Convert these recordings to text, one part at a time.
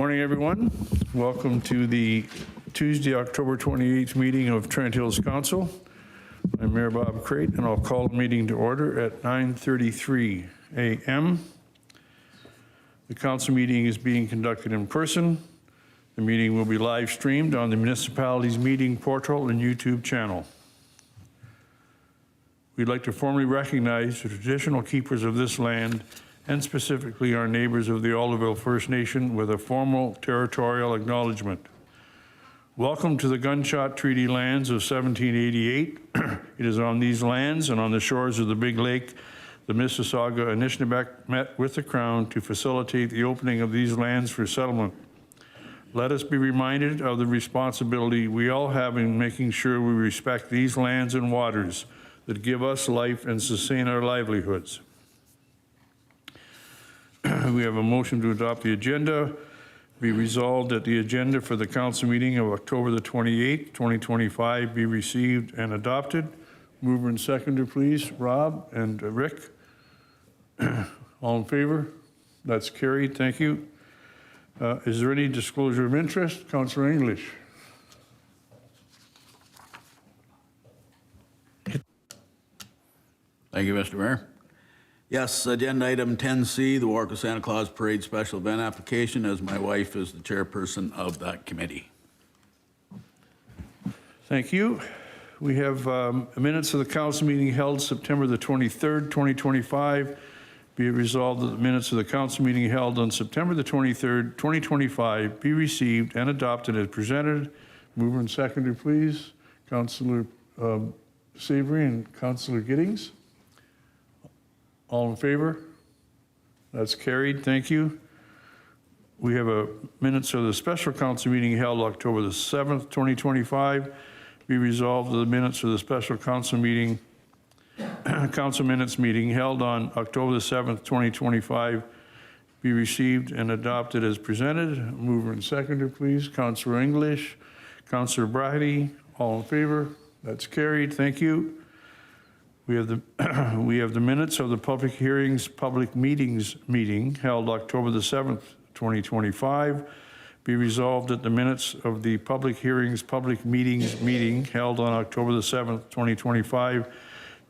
Morning, everyone. Welcome to the Tuesday, October 28th meeting of Trent Hills Council. I'm Mayor Bob Crate, and I'll call the meeting to order at 9:33 a.m. The council meeting is being conducted in person. The meeting will be live streamed on the municipality's meeting portal and YouTube channel. We'd like to formally recognize the traditional keepers of this land and specifically our neighbors of the Alderville First Nation with a formal territorial acknowledgement. Welcome to the Gunshot Treaty lands of 1788. It is on these lands and on the shores of the Big Lake, the Mississauga and Anishinaabe met with the Crown to facilitate the opening of these lands for settlement. Let us be reminded of the responsibility we all have in making sure we respect these lands and waters that give us life and sustain our livelihoods. We have a motion to adopt the agenda. Be resolved that the agenda for the council meeting of October the 28th, 2025 be received and adopted. Mover and seconder, please. Rob and Rick. All in favor? That's carried. Thank you. Is there any disclosure of interest? Councillor English. Thank you, Mr. Mayor. Yes, agenda item 10C, the Walk of Santa Claus Parade Special Event Application, as my wife is the chairperson of that committee. Thank you. We have minutes of the council meeting held September the 23rd, 2025. Be it resolved that the minutes of the council meeting held on September the 23rd, 2025 be received and adopted as presented. Mover and seconder, please. Councillor Savory and Councillor Giddings. All in favor? That's carried. Thank you. We have a minutes of the special council meeting held October the 7th, 2025. Be resolved that the minutes of the special council meeting, council minutes meeting held on October the 7th, 2025 be received and adopted as presented. Mover and seconder, please. Councillor English, Councillor Brady, all in favor? That's carried. Thank you. We have the minutes of the public hearings, public meetings meeting held October the 7th, 2025. Be resolved that the minutes of the public hearings, public meetings meeting held on October the 7th, 2025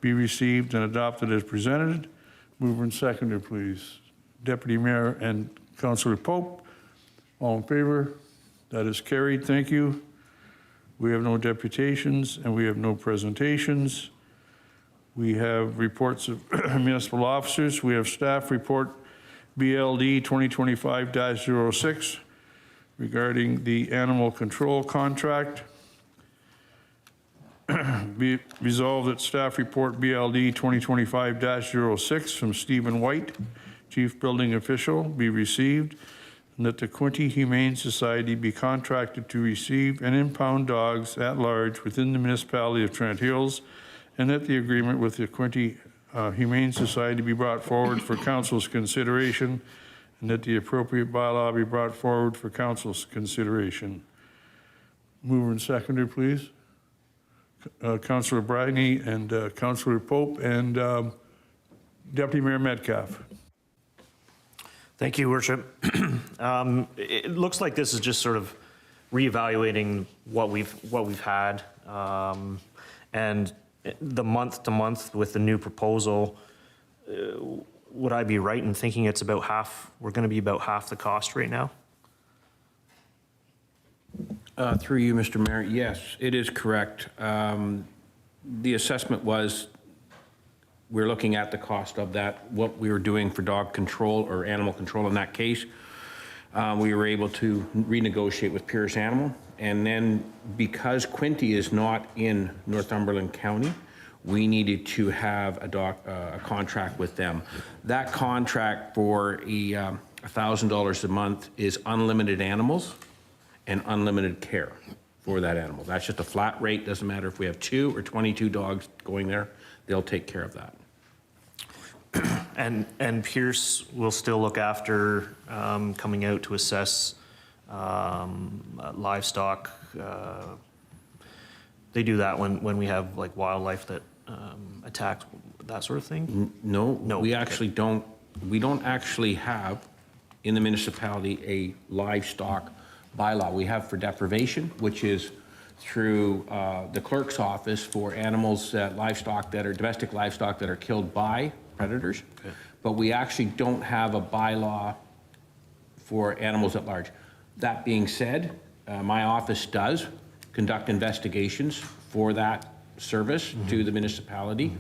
be received and adopted as presented. Mover and seconder, please. Deputy Mayor and Councillor Pope, all in favor? That is carried. Thank you. We have no deputations and we have no presentations. We have reports of municipal officers. We have staff report BLD 2025-06 regarding the animal control contract. Be resolved that staff report BLD 2025-06 from Stephen White, Chief Building Official, be received, and that the Quinte Humane Society be contracted to receive and impound dogs at large within the municipality of Trent Hills, and that the agreement with the Quinte Humane Society be brought forward for council's consideration, and that the appropriate bylaw be brought forward for council's consideration. Mover and seconder, please. Councillor Brady and Councillor Pope and Deputy Mayor Metcalf. Thank you, Worship. It looks like this is just sort of reevaluating what we've had, and the month to month with the new proposal. Would I be right in thinking it's about half? We're going to be about half the cost right now. Through you, Mr. Mayor, yes, it is correct. The assessment was we're looking at the cost of that, what we were doing for dog control or animal control in that case. We were able to renegotiate with Pierce Animal, and then because Quinte is not in Northumberland County, we needed to have a contract with them. That contract for $1,000 a month is unlimited animals and unlimited care for that animal. That's just a flat rate. Doesn't matter if we have 2 or 22 dogs going there, they'll take care of that. And Pierce will still look after coming out to assess livestock. They do that when we have like wildlife that attacks, that sort of thing? No, No. we actually don't. We don't actually have in the municipality a livestock bylaw. We have for deprivation, which is through the clerk's office for animals, livestock that are, domestic livestock that are killed by predators. Okay. But we actually don't have a bylaw for animals at large. That being said, my office does conduct investigations for that service to the municipality.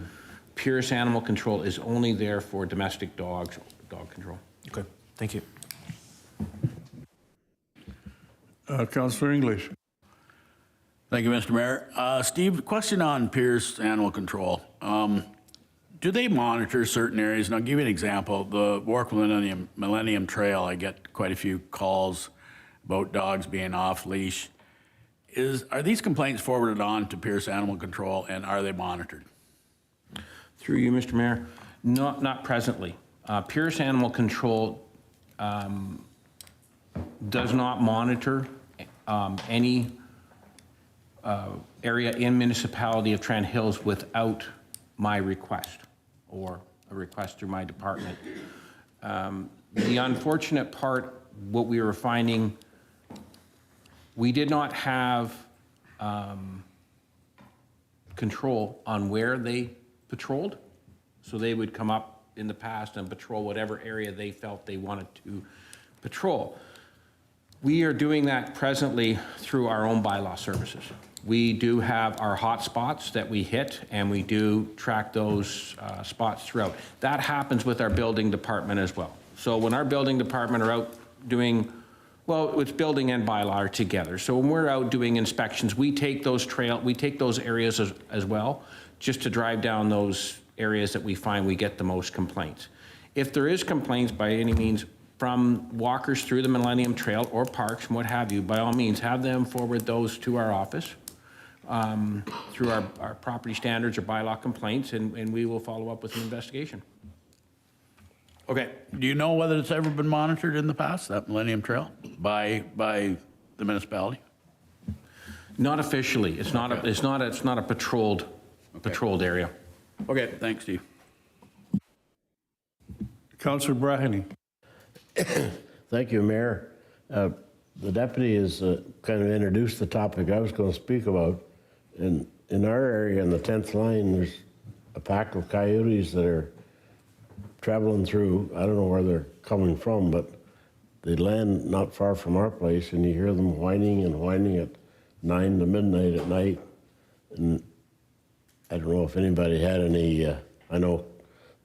Pierce Animal Control is only there for domestic dogs, dog control. Okay, thank you. Councillor English. Thank you, Mr. Mayor. Steve, question on Pierce Animal Control. Do they monitor certain areas? And I'll give you an example. The Warwick Millennium Trail, I get quite a few calls about dogs being off leash. Are these complaints forwarded on to Pierce Animal Control, and are they monitored? Through you, Mr. Mayor, not presently. Pierce Animal Control does not monitor any area in municipality of Trent Hills without my request or a request through my department. The unfortunate part, what we were finding, we did not have control on where they patrolled. So they would come up in the past and patrol whatever area they felt they wanted to patrol. We are doing that presently through our own bylaw services. We do have our hot spots that we hit, and we do track those spots throughout. That happens with our building department as well. So when our building department are out doing, well, it's building and bylaw are together. So when we're out doing inspections, we take those areas as well, just to drive down those areas that we find we get the most complaints. If there is complaints by any means from walkers through the Millennium Trail or parks and what have you, by all means, have them forward those to our office through our property standards or bylaw complaints, and we will follow up with an investigation. Okay. Do you know whether it's ever been monitored in the past, that Millennium Trail, by the municipality? Not officially. It's not Okay. it's not a patrolled area. Okay, thanks, Steve. Councillor Braheny. Thank you, Mayor. The deputy has kind of introduced the topic I was going to speak about. In our area, in the 10th line, there's a pack of coyotes that are traveling through. I don't know where they're coming from, but they land not far from our place, and you hear them whining and whining at 9 to midnight at night. And I don't know if anybody had any, I know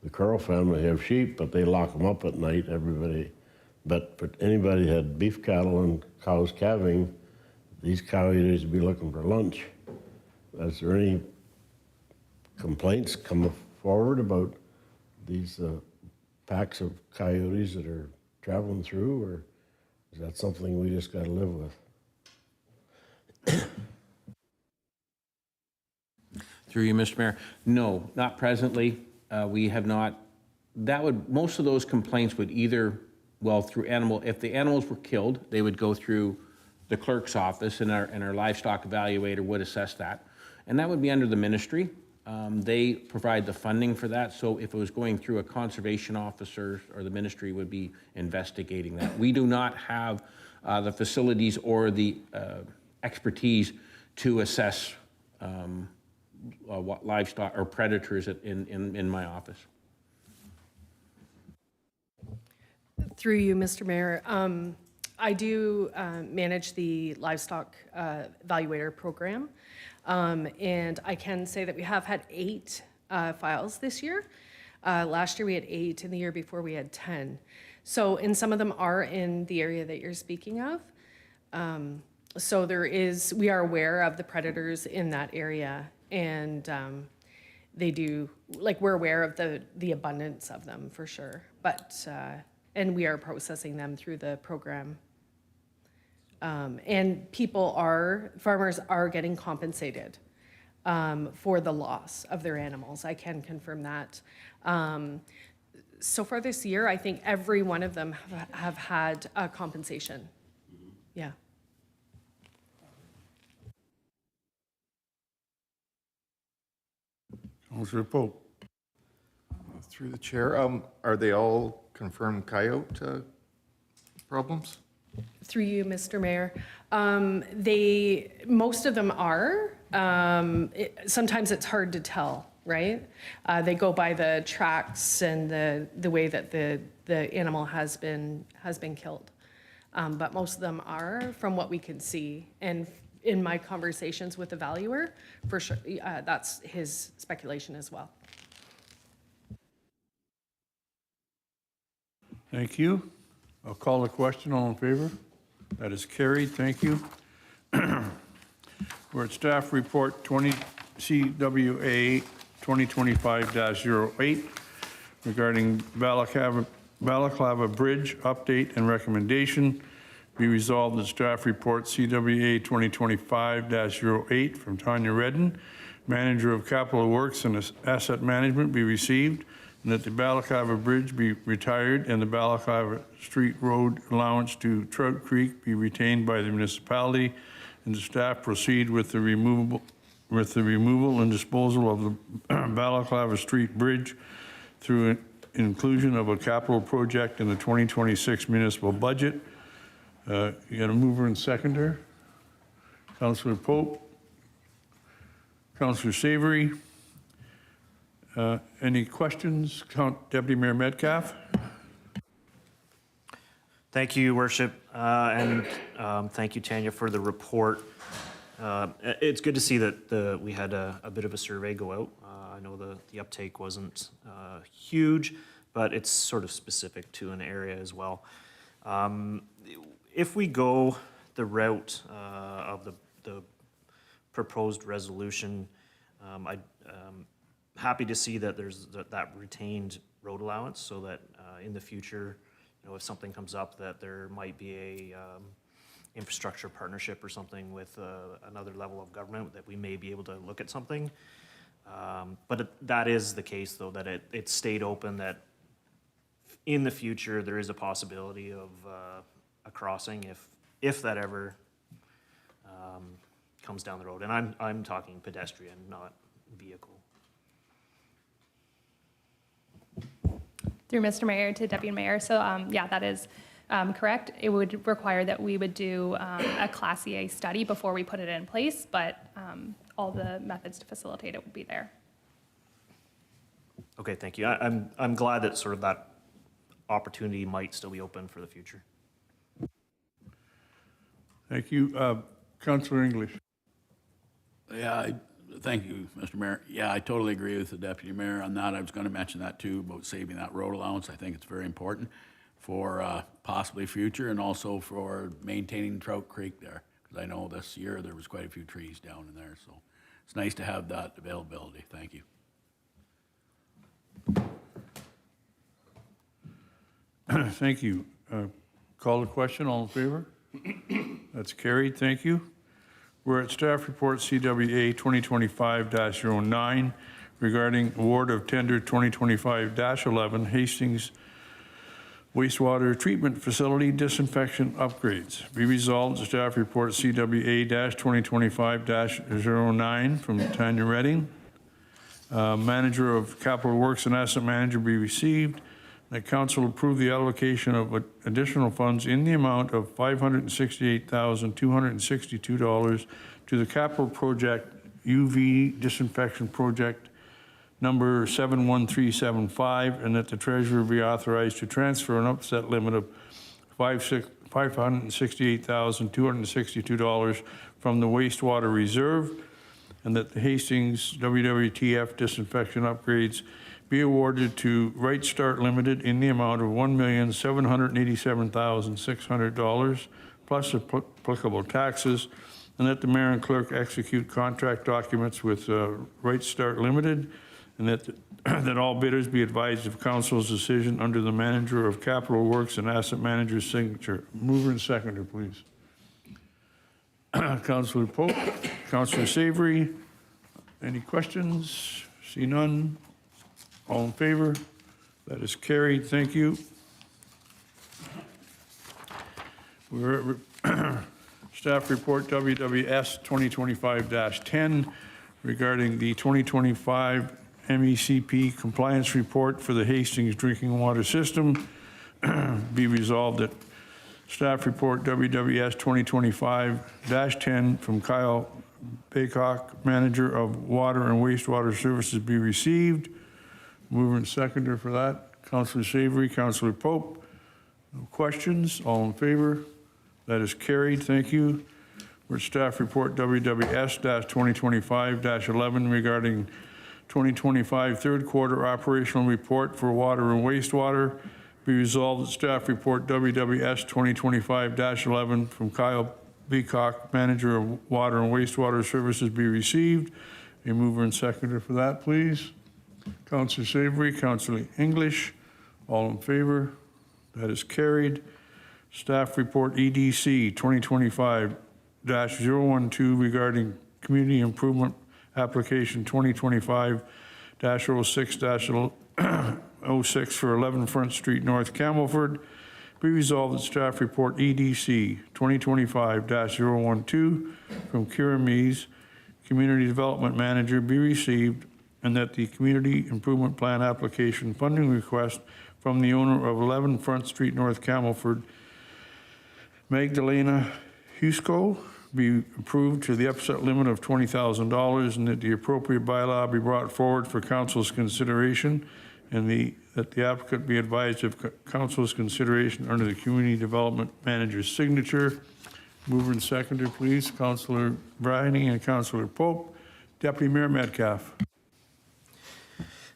the Curl family have sheep, but they lock them up at night, everybody. But for anybody that had beef cattle and cows calving, these coyotes would be looking for lunch. Is there any complaints come forward about these packs of coyotes that are traveling through, or is that something we just got to live with? Through you, Mr. Mayor. No, not presently. We have not. Most of those complaints would either, well, if the animals were killed, they would go through the clerk's office, and our livestock evaluator would assess that. And that would be under the ministry. They provide the funding for that. So if it was going through a conservation officer, or the ministry would be investigating that. We do not have the facilities or the expertise to assess what livestock or predators in my office. Through you, Mr. Mayor, I do manage the livestock evaluator program, and I can say that we have had 8 files this year. Last year we had 8, and the year before we had 10. So, and some of them are in the area that you're speaking of. So we are aware of the predators in that area, and we're aware of the abundance of them for sure. But, and we are processing them through the program. And farmers are getting compensated for the loss of their animals. I can confirm that. So far this year, I think every one of them have had a compensation. Yeah. Councillor Pope. Through the chair, are they all confirmed coyote problems? Through you, Mr. Mayor. Most of them are. Sometimes it's hard to tell, right? They go by the tracks and the way that the animal has been killed. But most of them are, from what we can see. And in my conversations with the valuer, for sure, that's his speculation as well. Thank you. I'll call the question. All in favor? That is carried. Thank you. We're at staff report 20 CWA 2025-08 regarding Balaclava Bridge update and recommendation. Be resolved that staff report CWA 2025-08 from Tanya Redden, Manager of Capital Works and Asset Management, be received, and that the Balaclava Bridge be retired and the Balaclava Street Road allowance to Trout Creek be retained by the municipality, and the staff proceed with the removal and disposal of the Balaclava Street Bridge through inclusion of a capital project in the 2026 municipal budget. You got a mover and seconder. Councillor Pope. Councillor Savory. Any questions? Deputy Mayor Metcalf. Thank you, Worship, and thank you, Tanya, for the report. It's good to see that we had a bit of a survey go out. I know the uptake wasn't huge, but it's sort of specific to an area as well. If we go the route of the proposed resolution, I'm happy to see that there's that retained road allowance, so that in the future, if something comes up, that there might be a infrastructure partnership or something with another level of government, that we may be able to look at something. But that is the case, though, that it stayed open, that in the future there is a possibility of a crossing if that ever comes down the road. And I'm talking pedestrian, not vehicle. Through Mr. Mayor to Deputy Mayor. So yeah, that is correct. It would require that we would do a Class EA study before we put it in place, but all the methods to facilitate it would be there. Okay, thank you. I'm glad that sort of that opportunity might still be open for the future. Thank you. Councillor English. Yeah, thank you, Mr. Mayor. Yeah, I totally agree with the Deputy Mayor on that. I was going to mention that too, about saving that road allowance. I think it's very important for possibly future, and also for maintaining Trout Creek there. Because I know this year there was quite a few trees down in there, so it's nice to have that availability. Thank you. Thank you. Call the question. All in favor? That's carried. Thank you. We're at staff report CWA 2025-09 regarding award of tender 2025-11 Hastings wastewater treatment facility disinfection upgrades. Be resolved, the staff report CWA-2025-09 from Tanya Redding, Manager of Capital Works and Asset Manager, be received. That council approve the allocation of additional funds in the amount of $568,262 to the capital project UV disinfection project number 71375, and that the treasurer be authorized to transfer an upset limit of $568,262 from the wastewater reserve, and that the Hastings WWTF disinfection upgrades be awarded to Right Start Limited in the amount of $1,787,600 plus applicable taxes, and that the mayor and clerk execute contract documents with Right Start Limited, and that all bidders be advised of council's decision under the Manager of Capital Works and Asset Manager's signature. Mover and seconder, please. Councillor Pope, Councillor Savory, any questions? See none. All in favor? That is carried. Thank you. We're at staff report WWS 2025-10 regarding the 2025 MECP compliance report for the Hastings drinking water system. Be resolved that Staff report WWS 2025-10 from Kyle Baycock, Manager of Water and Wastewater Services, be received. Mover and seconder for that, Councillor Savory, Councillor Pope. No questions? All in favor? That is carried. Thank you. We're at staff report WWS-2025-11 regarding 2025 third quarter operational report for water and wastewater. Be resolved that staff report WWS 2025-11 from Kyle Beacock, Manager of Water and Wastewater Services, be received. A mover and seconder for that, please. Councillor Savory, Councillor English. All in favor? That is carried. Staff report EDC 2025-012 regarding community improvement application 2025-06 for 11 Front Street North, Camelford. Be resolved that staff report EDC 2025-012 from Kira Mees, Community Development Manager, be received, and that the Community Improvement Plan application funding request from the owner of 11 Front Street North, Camelford, Magdalena Husko, be approved to the upset limit of $20,000, and that the appropriate bylaw be brought forward for council's consideration, and that the applicant be advised of council's consideration under the Community Development Manager's signature. Mover and seconder, please. Councillor Bryany and Councillor Pope. Deputy Mayor Metcalf.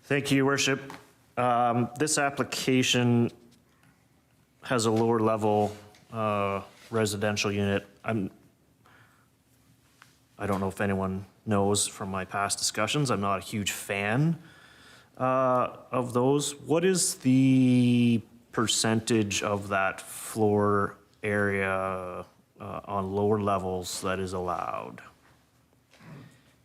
Thank you, Your Worship. This application has a lower level residential unit. I don't know if anyone knows from my past discussions, I'm not a huge fan of those. What is the percentage of that floor area on lower levels that is allowed?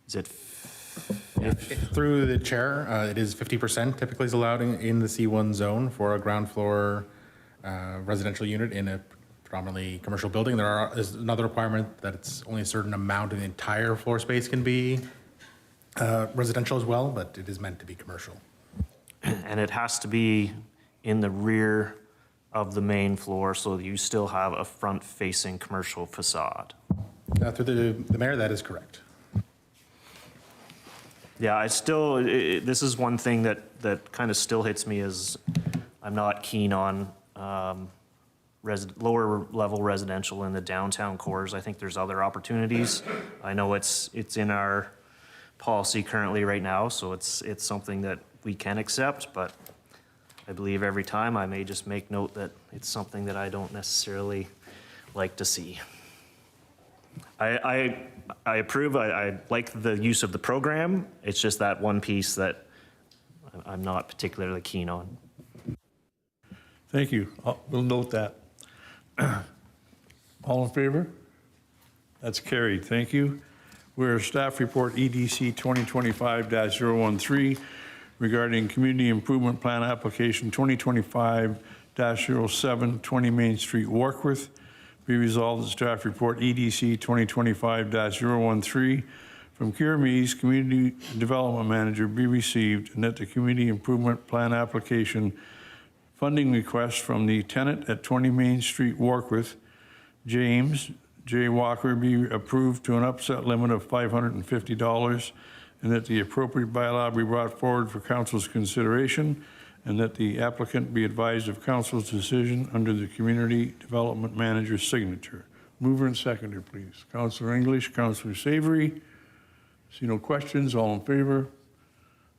Is it Through the chair, it is 50% typically is allowed in the C1 zone for a ground floor residential unit in a predominantly commercial building. There's another requirement that it's only a certain amount of the entire floor space can be residential as well, but it is meant to be commercial. And it has to be in the rear of the main floor, so you still have a front-facing commercial facade. Through the mayor, that is correct. Yeah, this is one thing that kind of still hits me is I'm not keen on lower level residential in the downtown cores. I think there's other opportunities. I know it's in our policy currently right now, so it's something that we can accept, but I believe every time I may just make note that it's something that I don't necessarily like to see. I approve, I like the use of the program. It's just that one piece that I'm not particularly keen on. Thank you. We'll note that. All in favor? That's carried. Thank you. We're staff report EDC 2025-013 regarding Community Improvement Plan application 2025-07, 20 Main Street, Warkworth. Be resolved that staff report EDC 2025-013 from Kira Mees, Community Development Manager, be received, and that the Community Improvement Plan application funding request from the tenant at 20 Main Street, Warkworth, James J. Walker, be approved to an upset limit of $550, and that the appropriate bylaw be brought forward for council's consideration, and that the applicant be advised of council's decision under the Community Development Manager's signature. Mover and seconder, please. Councillor English, Councillor Savory. See no questions, all in favor?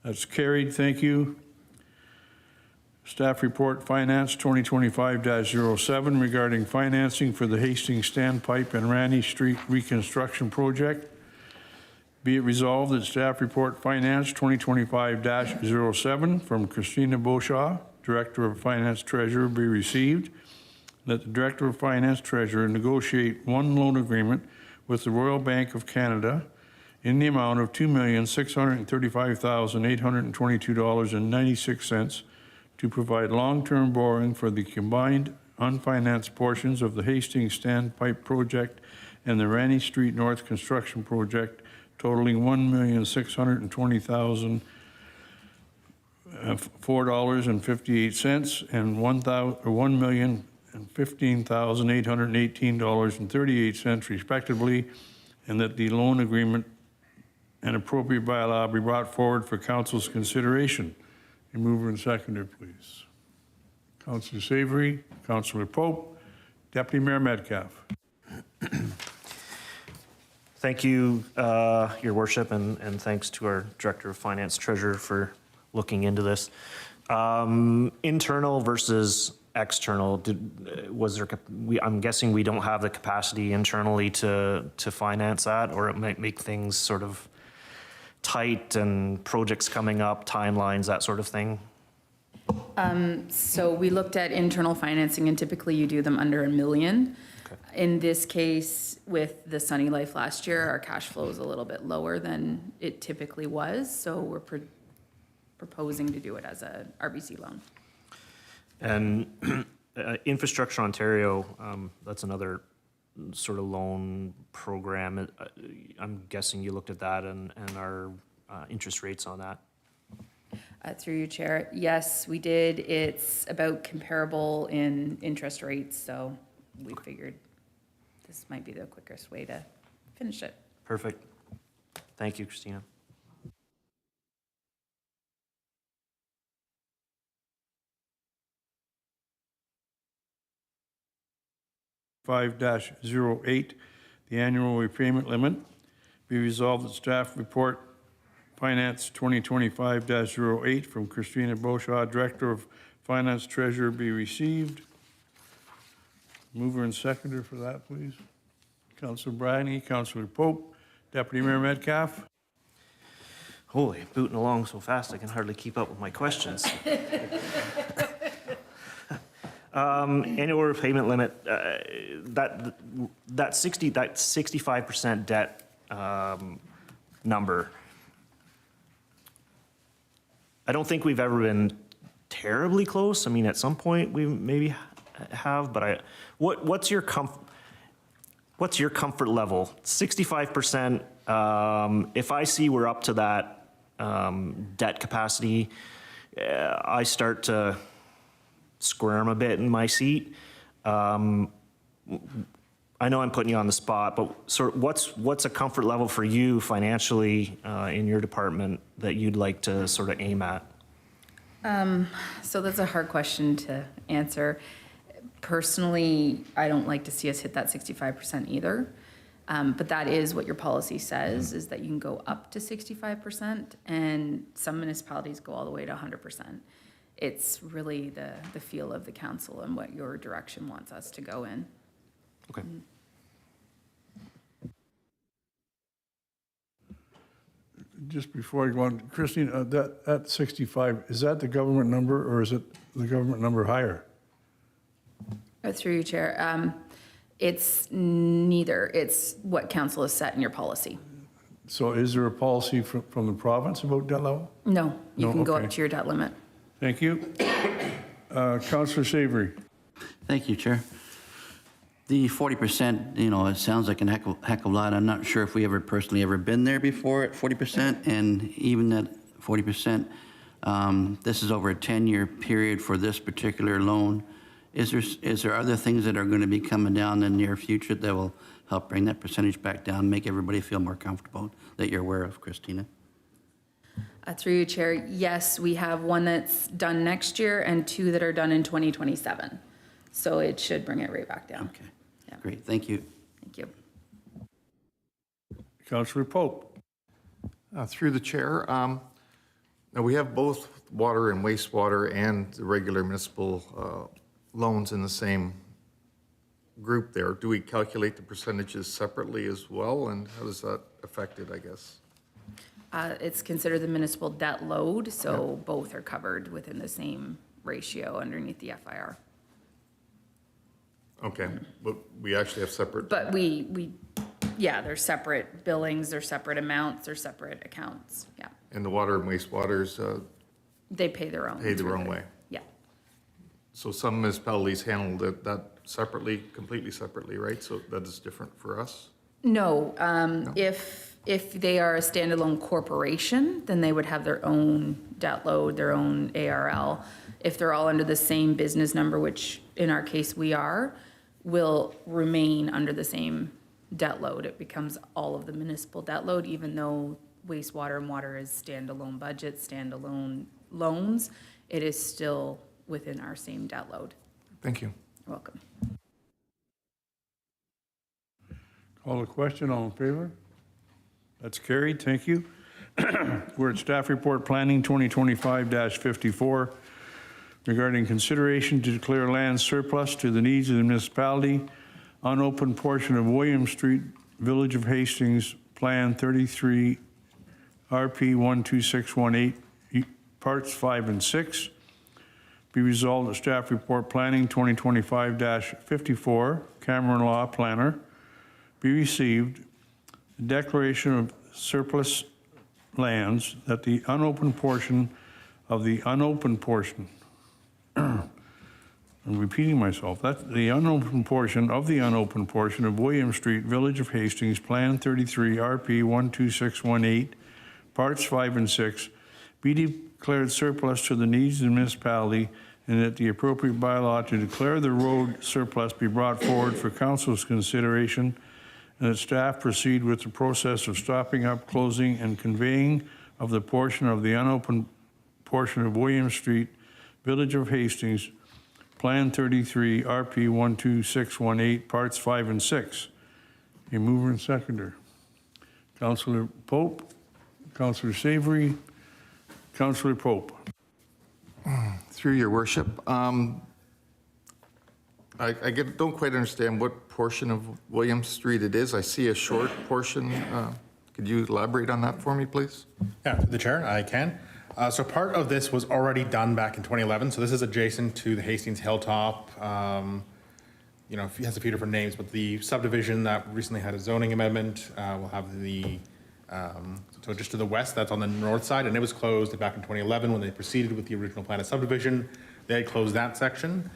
That's carried, thank you. Staff report Finance 2025-07 regarding financing for the Hastings Standpipe and Ranney Street Reconstruction Project. Be it resolved that staff report Finance 2025-07 from Christina Beauchamp, Director of Finance Treasurer, be received. That the Director of Finance Treasurer negotiate one loan agreement with the Royal Bank of Canada in the amount of $2,635,822.96 to provide long-term borrowing for the combined unfinanced portions of the Hastings Standpipe Project and the Ranney Street North Construction Project, totaling $1,620,004.58 and $1,000,000 and $15,818.38 respectively, and that the loan agreement and appropriate bylaw be brought forward for council's consideration. A mover and seconder, please. Councilor Savory, Councilor Pope, Deputy Mayor Metcalf. Thank you, Your Worship, and thanks to our Director of Finance Treasurer for looking into this. Internal versus external, I'm guessing we don't have the capacity internally to finance that, or it might make things sort of tight and projects coming up, timelines, that sort of thing? So we looked at internal financing, and typically you do them under $1 million. In this case, with the Sunny Life last year, our cash flow is a little bit lower than it typically was, so we're proposing to do it as a RBC loan. And Infrastructure Ontario, that's another sort of loan program. I'm guessing you looked at that and our interest rates on that. Through you, Chair. Yes, we did. It's about comparable in interest rates, so we figured this might be the quickest way to finish it. Perfect. Thank you, Christina. -08, the annual repayment limit. Be resolved that staff report Finance 2025-08 from Christina Beauchamp, Director of Finance Treasurer, be received. Mover and seconder for that, please. Councilor Bryany, Councilor Pope, Deputy Mayor Metcalf. Holy, booting along so fast I can hardly keep up with my questions. Annual repayment limit, that 65% debt number. I don't think we've ever been terribly close. I mean, at some point we maybe have, but what's your comfort level? 65%. If I see we're up to that debt capacity, I start to squirm a bit in my seat. I know I'm putting you on the spot, but sort of what's a comfort level for you financially in your department that you'd like to sort of aim at? So that's a hard question to answer. Personally, I don't like to see us hit that 65% either. But that is what your policy says, is that you can go up to 65%, and some municipalities go all the way to 100%. It's really the feel of the council and what your direction wants us to go in. Okay. Just before I go on, Christine, that 65, is that the government number or is it the government number higher? Through you, Chair. It's neither. It's what council has set in your policy. So is there a policy from the province about debt level? No, you No, can go okay. up to your debt limit. Thank you. Councillor Savory. Thank you, Chair. The 40%, it sounds like a heck of a lot. I'm not sure if we ever personally ever been there before at 40%, and even at 40%, this is over a 10-year period for this particular loan. Is there other things that are going to be coming down in the near future that will help bring that percentage back down, make everybody feel more comfortable that you're aware of, Christina? Through you, Chair. Yes, we have one that's done next year and two that are done in 2027. So it should bring it right back down. Okay, Yeah. great, thank you. Thank you. Councillor Pope. Through the chair, now we have both water and wastewater and the regular municipal loans in the same group there. Do we calculate the percentages separately as well, and how does that affect it, I guess? It's considered the municipal debt load, so both are covered within the same ratio underneath the FIR. Okay, but we actually have separate, But yeah, they're separate billings, they're separate amounts, they're separate accounts. Yeah, and the water and wastewaters, they pay their own. Pay their through own way. Yeah. so some municipalities handle that separately, completely separately, right? So that is different for us? No, if If they are a standalone corporation, then they would have their own debt load, their own ARL. If they're all under the same business number, which in our case we are, will remain under the same debt load. It becomes all of the municipal debt load, even though wastewater and water is standalone budgets, standalone loans, it is still within our same debt load. Thank you. You're welcome. Call the question, all in favor? That's carried, thank you. We're at Staff Report Planning 2025-54 regarding consideration to declare land surplus to the needs of the municipality, unopened portion of William Street, Village of Hastings, Plan 33, RP 12618, Parts 5 and 6. Be resolved that Staff Report Planning 2025-54, Cameron Law Planner, be received. The declaration of surplus lands that the unopened portion of the unopened portion, I'm repeating myself, that the unopened portion of the unopened portion of William Street, Village of Hastings, Plan 33, RP 12618, Parts 5 and 6, be declared surplus to the needs of the municipality, and that the appropriate bylaw to declare the road surplus be brought forward for council's consideration, and that staff proceed with the process of stopping up, closing, and conveying of the portion of the unopened portion of William Street, Village of Hastings, Plan 33, RP 12618, Parts 5 and 6. A mover and seconder. Councillor Pope, Councillor Savory, Councillor Pope. Through your worship, don't quite understand what portion of William Street it is. I see a short portion. Could you elaborate on that for me, please? Yeah, through the chair, I can. So part of this was already done back in 2011. So this is adjacent to the Hastings Hilltop. You know, it has a few different names, but the subdivision that recently had a zoning amendment will have the, so just to the west, that's on the north side, and it was closed back in 2011 when they proceeded with the original plan of subdivision. They had closed that section.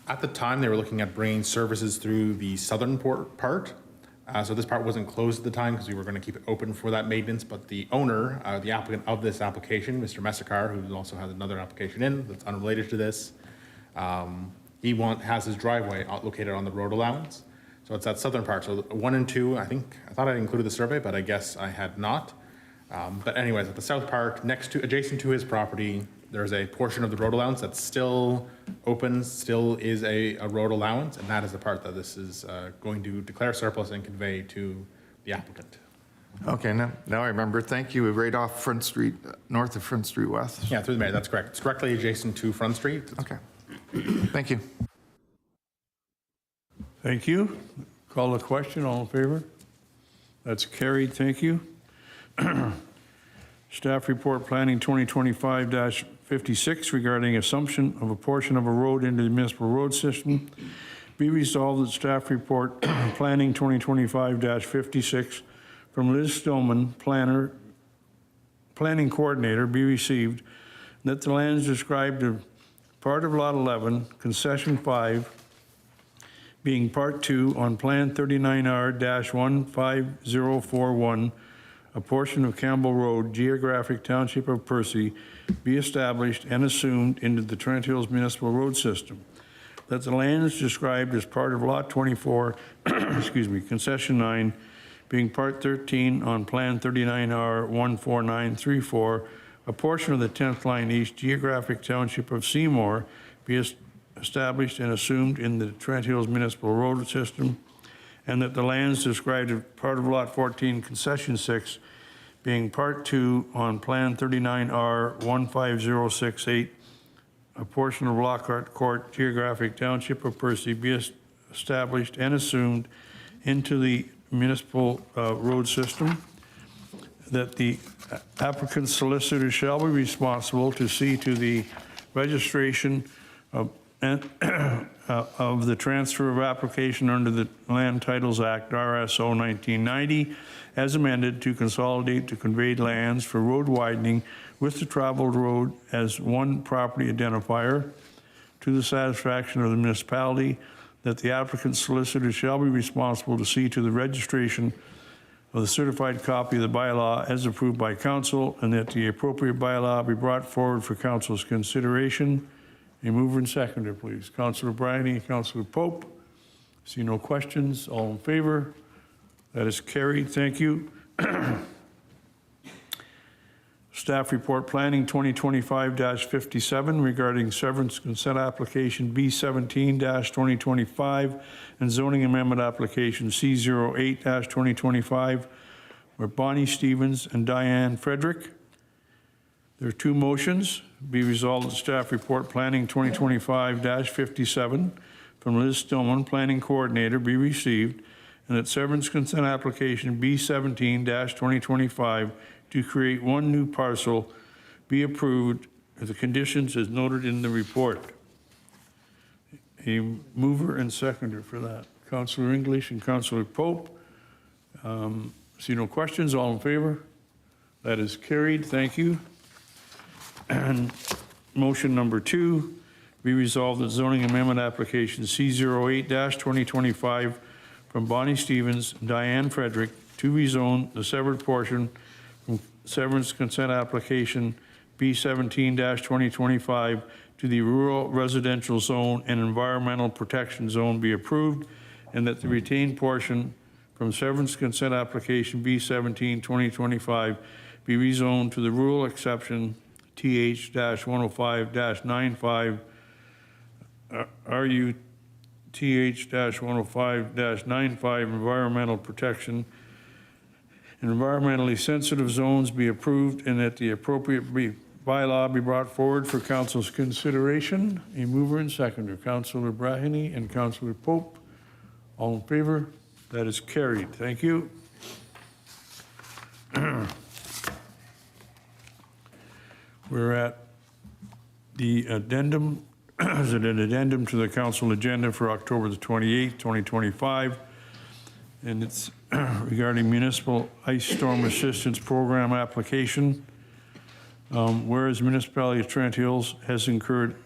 At the time, they were looking at bringing services through the southern part. So this part wasn't closed at the time because we were going to keep it open for that maintenance, but the owner, the applicant of this application, Mr. Messakar, who also has another application in that's unrelated to this, he has his driveway located on the road allowance. So it's that southern part. So 1 and 2, I thought I included the survey, but I guess I had not. But anyways, at the south part, adjacent to his property, there's a portion of the road allowance that's still open, still is a road allowance, and that is the part that this is going to declare surplus and convey to the applicant. Okay, now I remember. Thank you. Right off Front Street, north of Front Street West. Yeah, through the mayor, that's correct. It's directly adjacent to Front Street. Okay. Thank you. Thank you. Call the question, all in favor? That's carried, thank you. Staff Report Planning 2025-56 regarding assumption of a portion of a road into the municipal road system. Be resolved that Staff Report Planning 2025-56 from Liz Stillman, Planning Coordinator, be received, that the lands described as part of Lot 11, Concession 5, being Part 2 on Plan 39R-15041, a portion of Campbell Road, Geographic Township of Percy, be established and assumed into the Trent Hills Municipal Road System. That the lands described as part of Lot 24, Concession 9, being Part 13 on Plan 39R-14934, a portion of the 10th Line East Geographic Township of Seymour, be established and assumed in the Trent Hills Municipal Road System, and that the lands described as part of Lot 14, Concession 6, being Part 2 on Plan 39R-15068, a portion of Lockhart Court, Geographic Township of Percy, be established and assumed into the municipal road system, that the applicant's solicitor shall be responsible to see to the registration of the transfer of application under the Land Titles Act, RSO 1990, as amended to consolidate the conveyed lands for road widening with the traveled road as one property identifier to the satisfaction of the municipality, that the applicant's solicitor shall be responsible to see to the registration of the certified copy of the bylaw as approved by council, and that the appropriate bylaw be brought forward for council's consideration. A mover and seconder, please. Councilor Bryany, Councilor Pope. See no questions. All in favor? That is carried. Thank you. Staff report planning 2025-57 regarding severance consent application B17-2025 and zoning amendment application C08-2025 were Bonnie Stevens and Diane Frederick. There are two motions. Be resolved that staff report planning 2025-57 from Liz Stillman, planning coordinator, be received, and that severance consent application B17-2025 to create one new parcel be approved with the conditions as noted in the report. A mover and seconder for that. Councilor English and Councilor Pope. See no questions, all in favor? That is carried, thank you. And motion number 2, be resolved that zoning amendment application C08-2025 from Bonnie Stevens and Diane Frederick to rezone the severed portion from severance consent application B17-2025 to the rural residential zone and environmental protection zone be approved, and that the retained portion from severance consent application B17-2025 be rezoned to the rural exception TH-105-95 RU TH-105-95 environmental protection and environmentally sensitive zones be approved, and that the appropriate bylaw be brought forward for council's consideration. A mover and seconder, Councilor Braheny and Councilor Pope. All in favor? That is carried. Thank you. We're at the addendum. Is it an addendum to the council agenda for October the 28th, 2025? And it's regarding municipal ice storm assistance program application. Whereas municipality of Trent Hills has incurred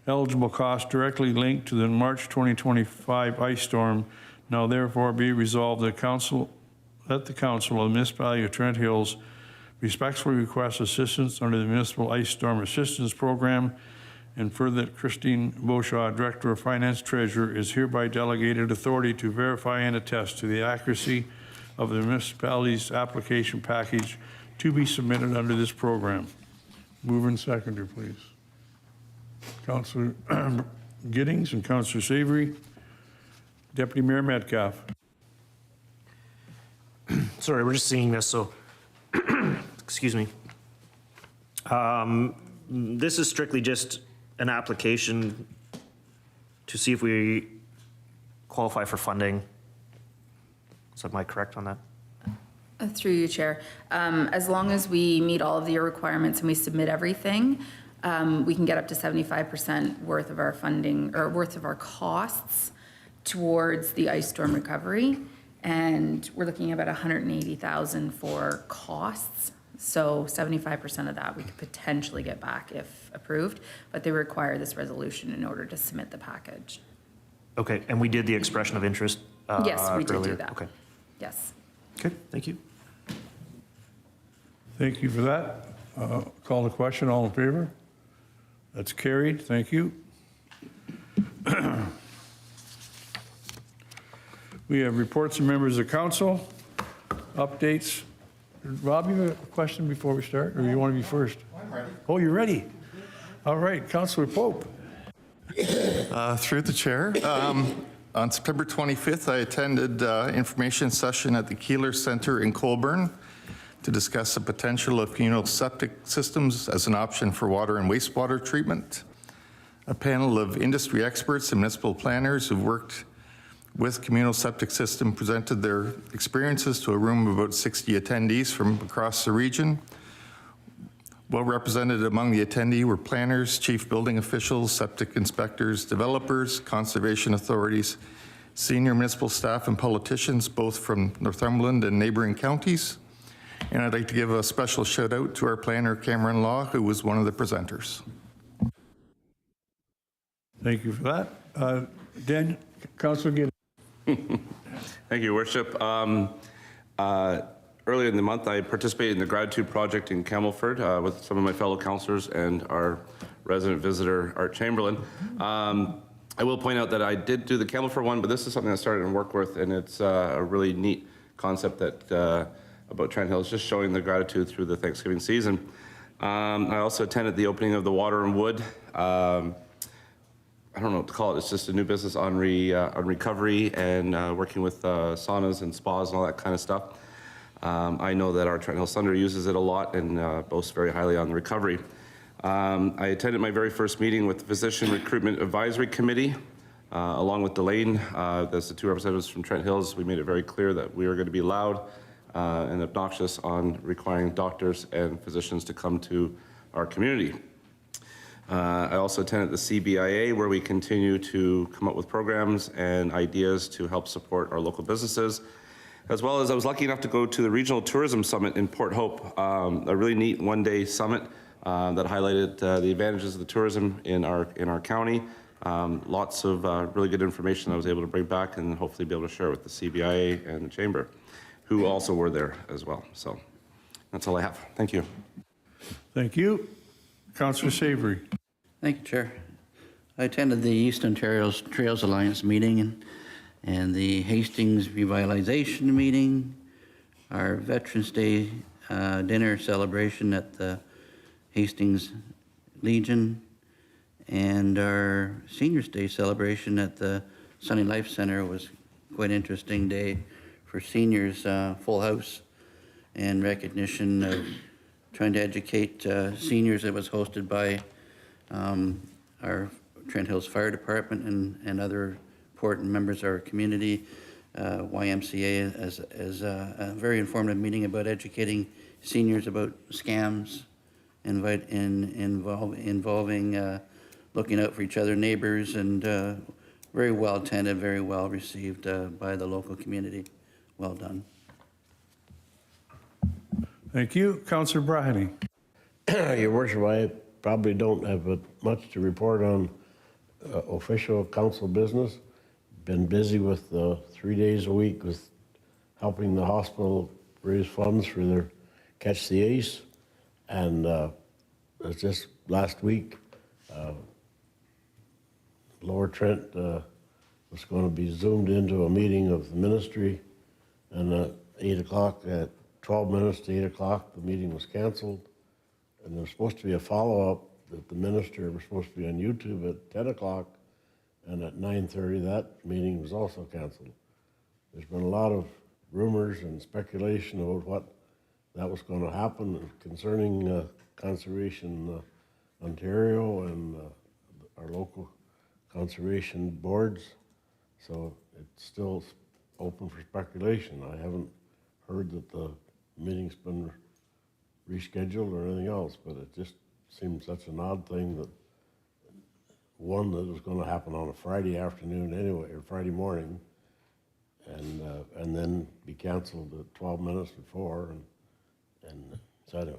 eligible costs directly linked to the March 2025 ice storm, now therefore be resolved that the council of the municipality of Trent Hills respectfully requests assistance under the municipal ice storm assistance program, and further that Christine Beauchamp, Director of Finance Treasurer, is hereby delegated authority to verify and attest to the accuracy of the municipality's application package to be submitted under this program. Mover and seconder, please. Councilor Giddings and Councilor Savory. Deputy Mayor Metcalf. Sorry, we're just seeing this, so, excuse me. This is strictly just an application to see if we qualify for funding. So am I correct on that? Through you, Chair. As long as we meet all of your requirements and we submit everything, we can get up to 75% worth of our funding, or worth of our costs towards the ice storm recovery. And we're looking at about 180,000 for costs. So 75% of that we could potentially get back if approved, but they require this resolution in order to submit the package. Okay, and we did the expression of interest Yes, we did do earlier. that. Okay, Yes. okay, thank you. Thank you for that. Call the question. All in favor? That's carried. Thank you. We have reports from members of council, updates. Rob, you have a question before we start, or you want to be first? I'm ready. Oh, you're ready? All right, Councilor Pope. Through the chair. On September 25th, I attended information session at the Keeler Center in Colborne to discuss the potential of communal septic systems as an option for water and wastewater treatment. A panel of industry experts and municipal planners who've worked with communal septic system presented their experiences to a room of about 60 attendees from across the region. Well represented among the attendee were planners, chief building officials, septic inspectors, developers, conservation authorities, senior municipal staff, and politicians, both from Northumberland and neighboring counties. And I'd like to give a special shout out to our planner, Cameron Law, who was one of the presenters. Thank you for that. Dan, Councilor Giddings. Thank you, Worship. Earlier in the month, I participated in the Gratitude Project in Camelford with some of my fellow councillors and our resident visitor, Art Chamberlain. I will point out that I did do the Camelford one, but this is something I started in Warkworth, and it's a really neat concept that about Trent Hills, just showing the gratitude through the Thanksgiving season. I also attended the opening of the Water and Wood. I don't know what to call it. It's just a new business on recovery and working with saunas and spas and all that kind of stuff. I know that our Trent Hills Thunder uses it a lot and boasts very highly on the recovery. I attended my very first meeting with the Physician Recruitment Advisory Committee, along with Delane. That's the two representatives from Trent Hills. We made it very clear that we are going to be loud and obnoxious on requiring doctors and physicians to come to our community. I also attended the CBIA, where we continue to come up with programs and ideas to help support our local businesses, as well as I was lucky enough to go to the Regional Tourism Summit in Port Hope, a really neat one-day summit that highlighted the advantages of the tourism in our county. Lots of really good information I was able to bring back and hopefully be able to share with the CBIA and the Chamber, who also were there as well. So that's all I have. Thank you. Thank you. Councillor Savory. Thank you, Chair. I attended the East Ontario's Trails Alliance meeting and the Hastings Revitalization meeting, our Veterans Day dinner celebration at the Hastings Legion, and our Seniors Day celebration at the Sunny Life Center. Was quite an interesting day for seniors, full house, and recognition of trying to educate seniors. It was hosted by our Trent Hills Fire Department and other important members of our community. YMCA as a very informative meeting about educating seniors about scams, involving looking out for each other, neighbors, and very well attended, very well received by the local community. Well done. Thank you. Councillor Braheny. Your worship, I probably don't have much to report on official council business. Been busy with 3 days a week with helping the hospital raise funds for their Catch the Ace. And just last week, Lower Trent was going to be zoomed into a meeting of the ministry, and 8 o'clock, at 12 minutes to 8 o'clock, the meeting was canceled. And there was supposed to be a follow-up that the minister was supposed to be on YouTube at 10 o'clock, and at 9:30, that meeting was also canceled. There's been a lot of rumors and speculation about what that was going to happen concerning Conservation Ontario and our local conservation boards. So it's still open for speculation. I haven't heard that the meeting's been rescheduled or anything else, but it just seems such an odd thing that one that was going to happen on a Friday afternoon anyway, or Friday morning, and then be canceled at 12 minutes before, and so anyway,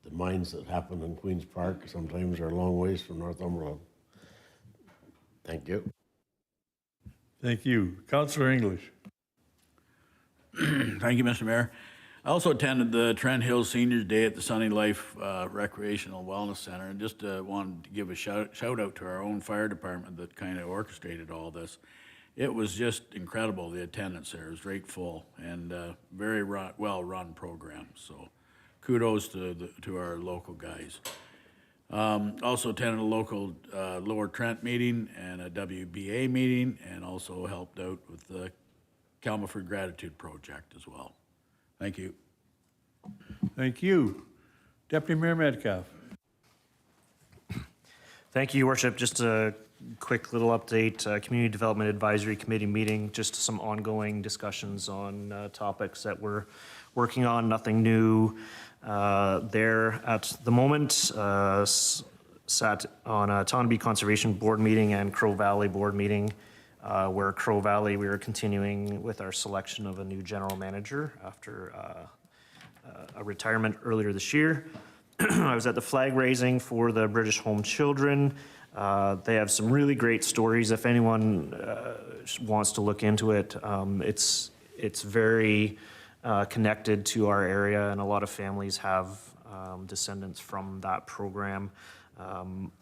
the mines that happen in Queen's Park sometimes are a long ways from Northumberland. Thank you. Thank you. Councillor English. Thank you, Mr. Mayor. I also attended the Trent Hills Seniors Day at the Sunny Life Recreational Wellness Center, and just wanted to give a shout out to our own fire department that kind of orchestrated all this. It was just incredible, the attendance there. It was right full, and very well-run program. So kudos to our local guys. Also attended a local Lower Trent meeting and a WBA meeting, and also helped out with the Camelford Gratitude Project as well. Thank you. Thank you. Deputy Mayor Metcalf. Thank you, Your Worship. Just a quick little update. Community Development Advisory Committee meeting, just some ongoing discussions on topics that we're working on. Nothing new there at the moment. Sat on a Tonabee Conservation Board meeting and Crow Valley Board meeting, where Crow Valley, we are continuing with our selection of a new general manager after a retirement earlier this year. I was at the flag raising for the British Home Children. They have some really great stories. If anyone wants to look into it, it's very connected to our area, and a lot of families have descendants from that program.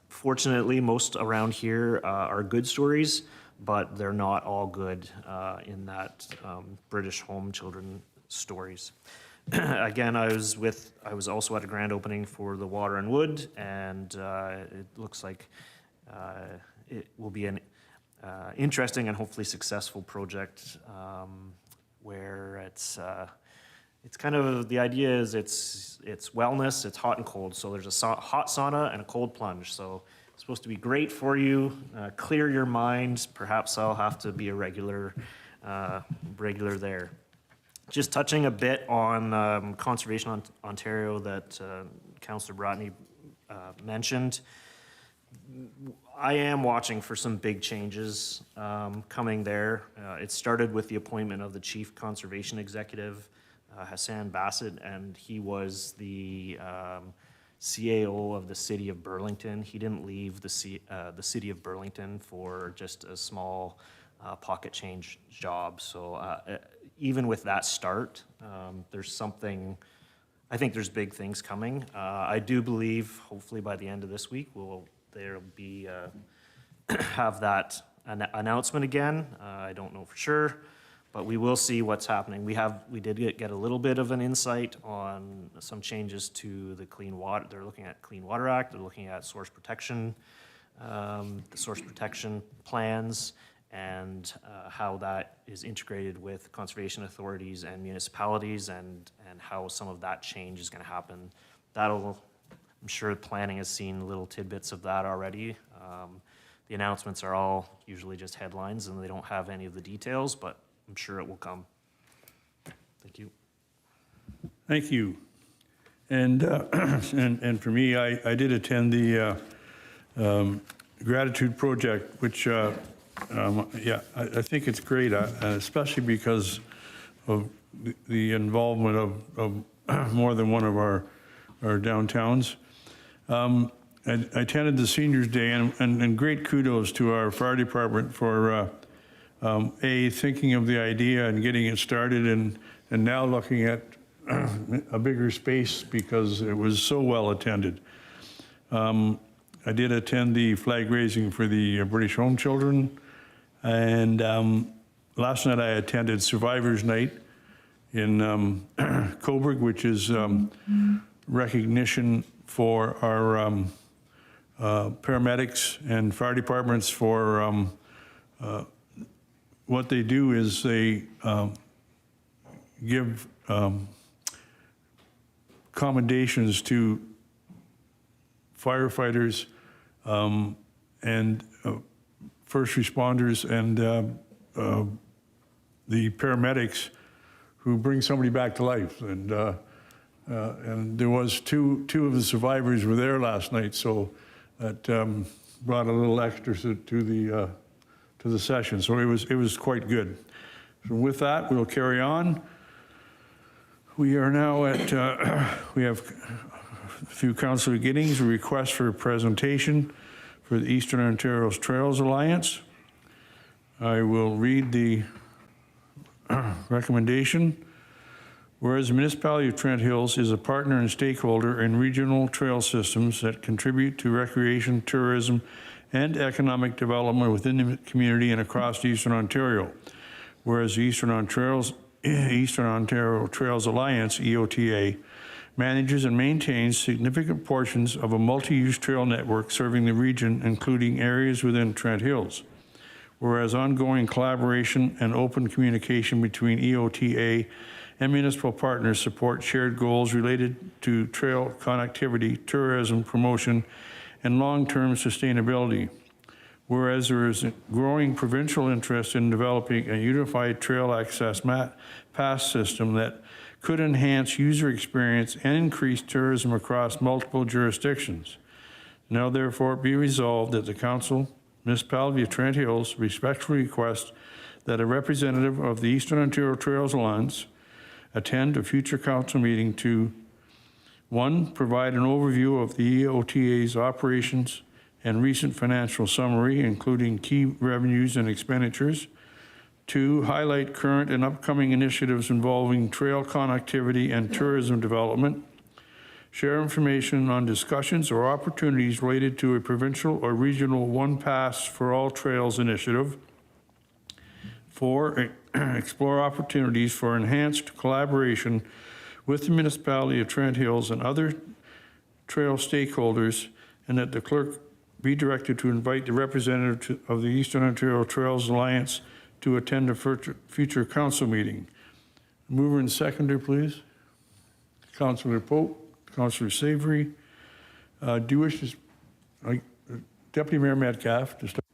Fortunately, most around here are good stories, but they're not all good in that British home children stories. Again, I was also at a grand opening for the Water and Wood, and it looks like it will be an interesting and hopefully successful project where it's kind of, the idea is it's wellness, it's hot and cold. So there's a hot sauna and a cold plunge. So it's supposed to be great for you, clear your mind. Perhaps I'll have to be a regular there. Just touching a bit on Conservation Ontario that Councillor Bratney mentioned. I am watching for some big changes coming there. It started with the appointment of the Chief Conservation Executive, Hassan Bassett, and he was the CAO of the City of Burlington. He didn't leave the City of Burlington for just a small pocket change job. So even with that start, there's something, I think there's big things coming. I do believe, hopefully by the end of this week, there'll be have that announcement again. I don't know for sure, but we will see what's happening. We did get a little bit of an insight on some changes to the Clean Water. They're looking at Clean Water Act. They're looking at source protection, the source protection plans, and how that is integrated with conservation authorities and municipalities, and how some of that change is going to happen. I'm sure planning has seen little tidbits of that already. The announcements are all usually just headlines, and they don't have any of the details, but I'm sure it will come. Thank you. Thank you. And and for me, I did attend the Gratitude Project, which, yeah, I think it's great, especially because of the involvement of more than one of our downtowns. I attended the Seniors Day, and great kudos to our fire department for thinking of the idea and getting it started, and now looking at a bigger space because it was so well attended. I did attend the flag raising for the British Home Children, and last night I attended Survivors Night in Cobourg, which is recognition for our paramedics and fire departments for what they do is they give commendations to firefighters and first responders and the paramedics who bring somebody back to life. And there was two of the survivors were there last night, so that brought a little extra to the session. So it was quite good. So with that, we'll carry on. We are now at we have a few Councillor Giddings, a request for a presentation for the Eastern Ontario Trails Alliance. I will read the recommendation. Whereas the municipality of Trent Hills is a partner and stakeholder in regional trail systems that contribute to recreation, tourism, and economic development within the community and across Eastern Ontario. Whereas the Eastern Ontario Trails Alliance, EOTA, manages and maintains significant portions of a multi-use trail network serving the region, including areas within Trent Hills. Whereas ongoing collaboration and open communication between EOTA and municipal partners support shared goals related to trail connectivity, tourism promotion, and long-term sustainability. Whereas there is a growing provincial interest in developing a unified trail access pass system that could enhance user experience and increase tourism across multiple jurisdictions. Now therefore be resolved that the Council, Municipality of Trent Hills, respectfully request that a representative of the Eastern Ontario Trails Alliance attend a future council meeting to, 1, provide an overview of the EOTA's operations and recent financial summary, including key revenues and expenditures. 2, highlight current and upcoming initiatives involving trail connectivity and tourism development. Share information on discussions or opportunities related to a provincial or regional One Pass for All Trails initiative. 4, explore opportunities for enhanced collaboration with the municipality of Trent Hills and other trail stakeholders, and that the clerk be directed to invite the representative of the Eastern Ontario Trails Alliance to attend a future council meeting. Mover and seconder, please. Councillor Pope, Councillor Savory. Do you wish to, Deputy Mayor Metcalf, to start?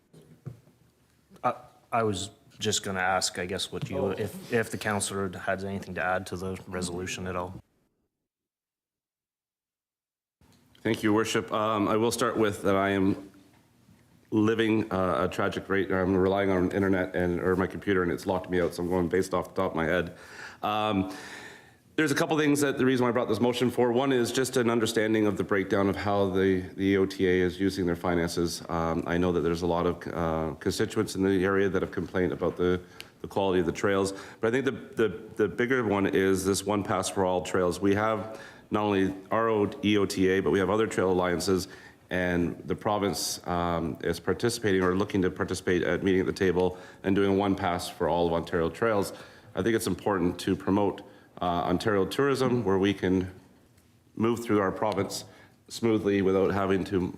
I was just going to ask, I guess, what you, if the councillor had anything to add to the resolution at all. Thank you, Worship. I will start with that I am living a tragic rate. I'm relying on internet or my computer, and it's locked me out, so I'm going based off the top of my head. There's a couple things that the reason why I brought this motion for. One is just an understanding of the breakdown of how the OTA is using their finances. I know that there's a lot of constituents in the area that have complained about the quality of the trails, but I think the bigger one is this One Pass for All trails. We have not only our EOTA, but we have other trail alliances, and the province is participating or looking to participate at meeting at the table and doing a One Pass for all of Ontario trails. I think it's important to promote Ontario tourism, where we can move through our province smoothly without having to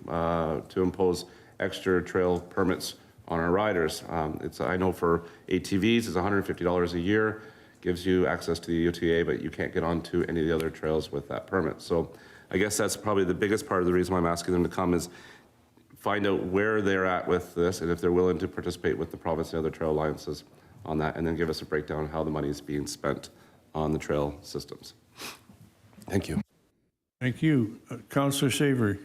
impose extra trail permits on our riders. I know for ATVs, it's $150 a year, gives you access to the UTA, but you can't get onto any of the other trails with that permit. So I guess that's probably the biggest part of the reason why I'm asking them to come, is find out where they're at with this and if they're willing to participate with the province and other trail alliances on that, and then give us a breakdown of how the money is being spent on the trail systems. Thank you. Thank you. Councillor Savory.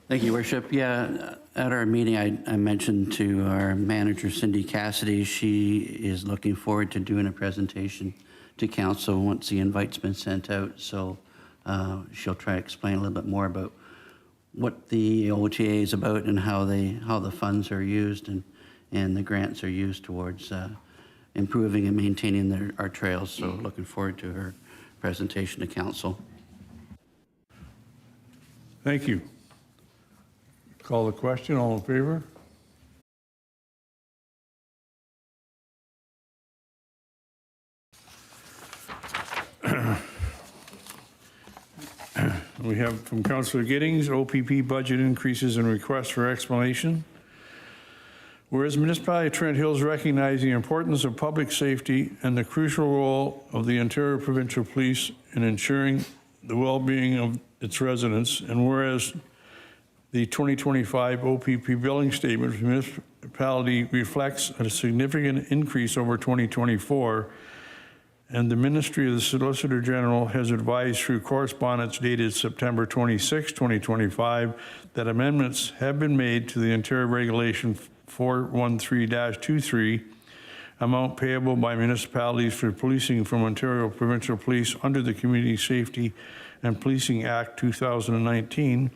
Thank you, Worship. Yeah, at our meeting, I mentioned to our manager, Cindy Cassidy, she is looking forward to doing a presentation to council once the invite's been sent out. So she'll try to explain a little bit more about what the OTA is about and how the funds are used and the grants are used towards improving and maintaining our trails. So looking forward to her presentation to council. Thank you. Call the question. All in favor? We have from Councillor Giddings, OPP budget increases and requests for explanation. Whereas municipality of Trent Hills recognize the importance of public safety and the crucial role of the Ontario Provincial Police in ensuring the well-being of its residents, and whereas the 2025 OPP billing statement for the municipality reflects a significant increase over 2024, and the Ministry of the Solicitor General has advised through correspondence dated September 26, 2025, that amendments have been made to the Ontario Regulation 413-23, amount payable by municipalities for policing from Ontario Provincial Police under the Community Safety and Policing Act 2019.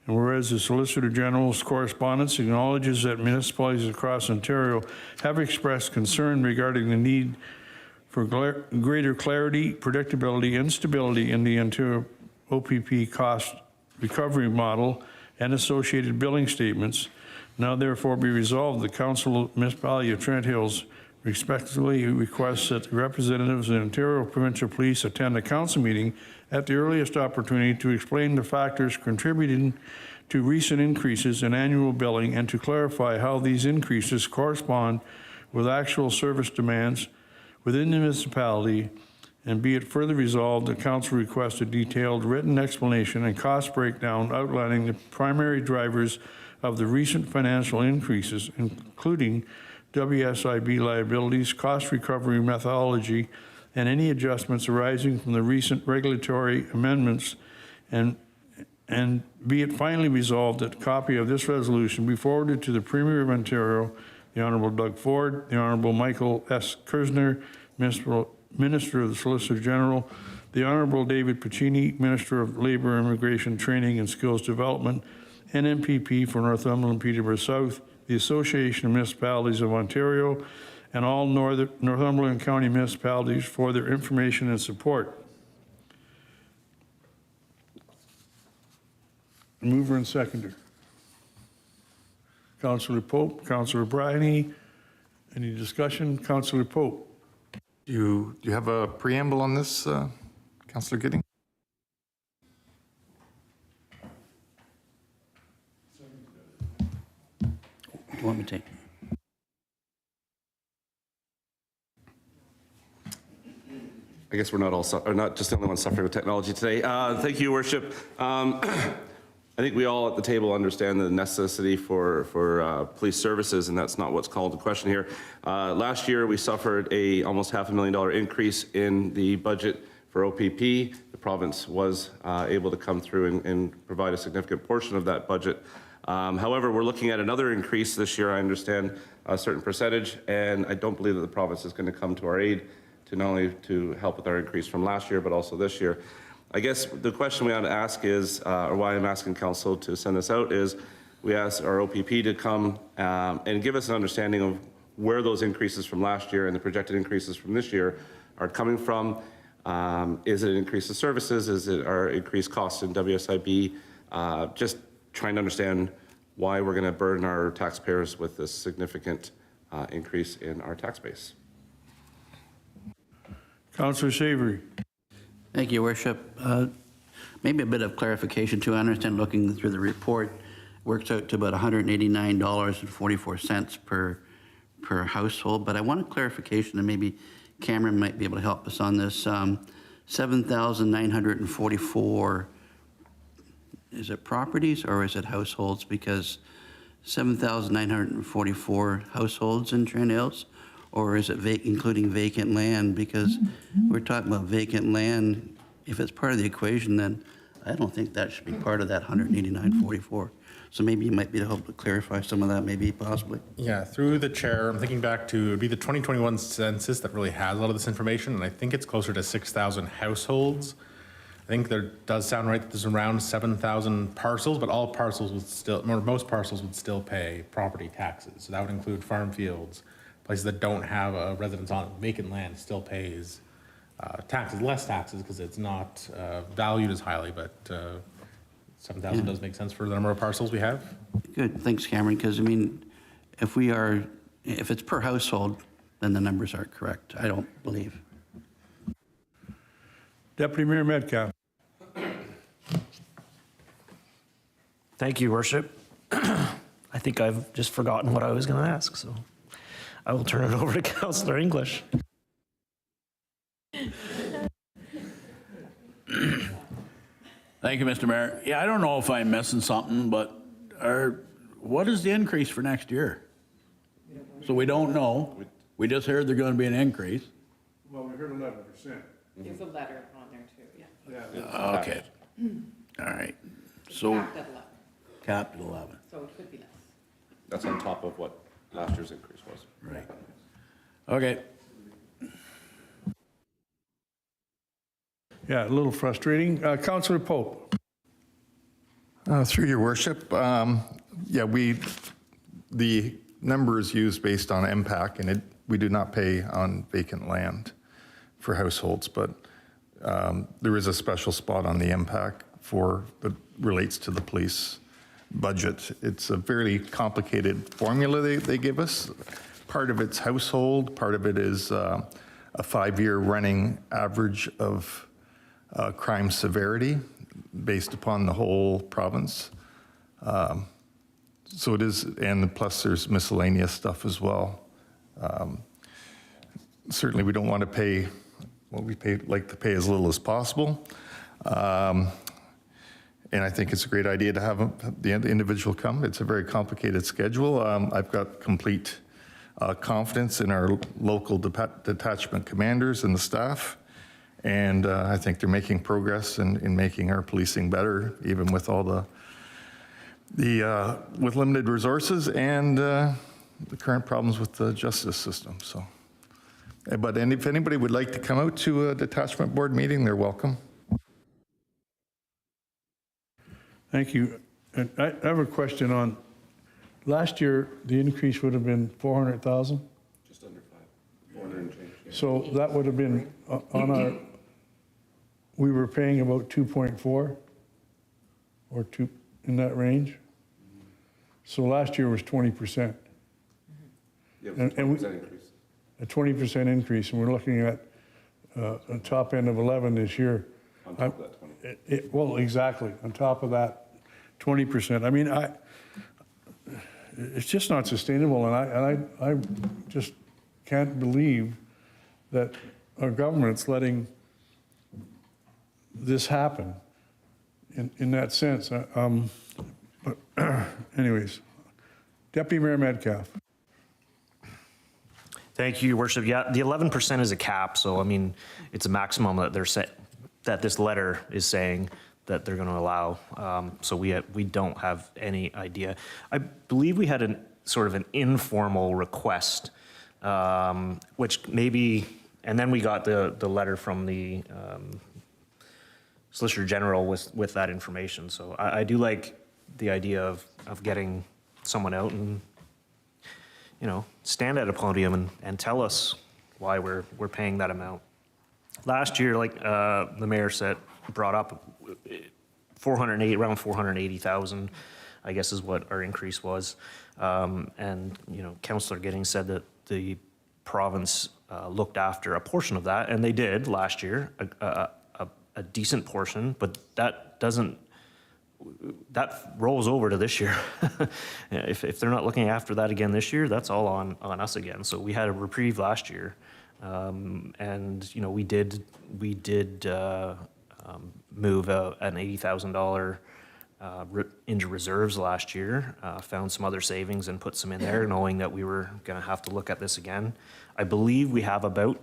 And whereas the Solicitor General's correspondence acknowledges that municipalities across Ontario have expressed concern regarding the need for greater clarity, predictability, and stability in the Ontario OPP cost recovery model and associated billing statements, now therefore be resolved, the Council of Municipality of Trent Hills respectfully requests that the representatives of the Ontario Provincial Police attend a council meeting at the earliest opportunity to explain the factors contributing to recent increases in annual billing and to clarify how these increases correspond with actual service demands within the municipality, and be it further resolved, the council requests a detailed written explanation and cost breakdown outlining the primary drivers of the recent financial increases, including WSIB liabilities, cost recovery methodology, and any adjustments arising from the recent regulatory amendments, and be it finally resolved that a copy of this resolution be forwarded to the Premier of Ontario, the Honourable Doug Ford, the Honourable Michael S. Kerzner, Minister of the Solicitor General, the Honourable David Piccini, Minister of Labour, Immigration, Training and Skills Development, NMPP for Northumberland, Peterborough South, the Association of Municipalities of Ontario, and all Northumberland County municipalities for their information and support. Mover and seconder. Councillor Pope, Councillor Bryany. Any discussion? Councillor Pope. Do you have a preamble on this, Councillor Gidding? Do you want me to take? I guess we're not all, or not just the only ones suffering with technology today. Thank you, Your Worship. I think we all at the table understand the necessity for police services, and that's not what's called into question here. Last year, we suffered a almost $500,000 increase in the budget for OPP. The province was able to come through and provide a significant portion of that budget. However, we're looking at another increase this year. I understand a certain percentage, and I don't believe that the province is going to come to our aid to not only to help with our increase from last year, but also this year. I guess the question we ought to ask is, or why I'm asking council to send this out is, we asked our OPP to come and give us an understanding of where those increases from last year and the projected increases from this year are coming from. Is it an increase in services? Is it our increased costs in WSIB? Just trying to understand why we're going to burden our taxpayers with this significant increase in our tax base. Councillor Savory. Thank you, Your Worship. Maybe a bit of clarification too. I understand looking through the report works out to about $189.44 per household, but I want a clarification, and maybe Cameron might be able to help us on this. 7,944, is it properties or is it households? Because 7,944 households in Trent Hills, or is it including vacant land? Because we're talking about vacant land. If it's part of the equation, then I don't think that should be part of that 189.44. So maybe you might be able to clarify some of that, maybe possibly. Yeah, through the chair, I'm thinking back to, it would be the 2021 census that really has a lot of this information, and I think it's closer to 6,000 households. I think there does sound right that there's around 7,000 parcels, but all parcels would still, or most parcels would still pay property taxes. So that would include farm fields, places that don't have a residence on it. Vacant land still pays taxes, less taxes because it's not valued as highly, but 7,000 does make sense for the number of parcels we have. Good, thanks, Cameron, because I mean, if it's per household, then the numbers are correct, I don't believe. Deputy Mayor Metcalf. Thank you, Worship. I think I've just forgotten what I was going to ask, so I will turn it over to Councillor English. Thank you, Mr. Mayor. Yeah, I don't know if I'm missing something, but what is the increase for next year? So we don't know. We just heard there's going to be an increase. Well, we heard 11%. There's a letter on there too, yeah. Okay. All right. So Capped at 11, capped at 11. so it could be less. That's on top of what last year's increase was. Right. Okay. Yeah, a little frustrating. Councillor Pope. Through your worship, yeah, the number is used based on MPAC, and we do not pay on vacant land for households, but there is a special spot on the MPAC that relates to the police budget. It's a very complicated formula they give us. Part of it's household, part of it is a 5-year running average of crime severity based upon the whole province. So it is, and plus there's miscellaneous stuff as well. Certainly we don't want to pay, well, like to pay as little as possible. And I think it's a great idea to have the individual come. It's a very complicated schedule. I've got complete confidence in our local detachment commanders and the staff. And I think they're making progress in making our policing better, even with all with limited resources and the current problems with the justice system. So, but if anybody would like to come out to a detachment board meeting, they're welcome. Thank you. And I have a question on, last year, the increase would have been 400,000? Just under 5. So that would have been on our, we were paying about 2.4 or 2, in that range. So last year was 20%. Yeah, And we- 20% increase. A 20% increase, and we're looking at a top end of 11 this year. On top of that 20. Well, exactly, on top of that, 20%. I mean, it's just not sustainable, and I just can't believe that our government's letting this happen in that sense. But anyways, Deputy Mayor Metcalf. Thank you, Your Worship. Yeah, the 11% is a cap, so I mean, it's a maximum that they're set, that this letter is saying that they're going to allow. So we don't have any idea. I believe we had sort of an informal request, which maybe, and then we got the letter from the Solicitor General with that information. So I do like the idea of getting someone out and, you know, stand at a podium and tell us why we're paying that amount. Last year, like the mayor brought up, around 480,000, I guess is what our increase was. And, you know, Councillor Giddings said that the province looked after a portion of that, and they did last year, a decent portion, but that rolls over to this year. If they're not looking after that again this year, that's all on us again. So we had a reprieve last year, and you know we did move an $80,000 into reserves last year. Found some other savings and put some in there, knowing that we were going to have to look at this again. I believe we have about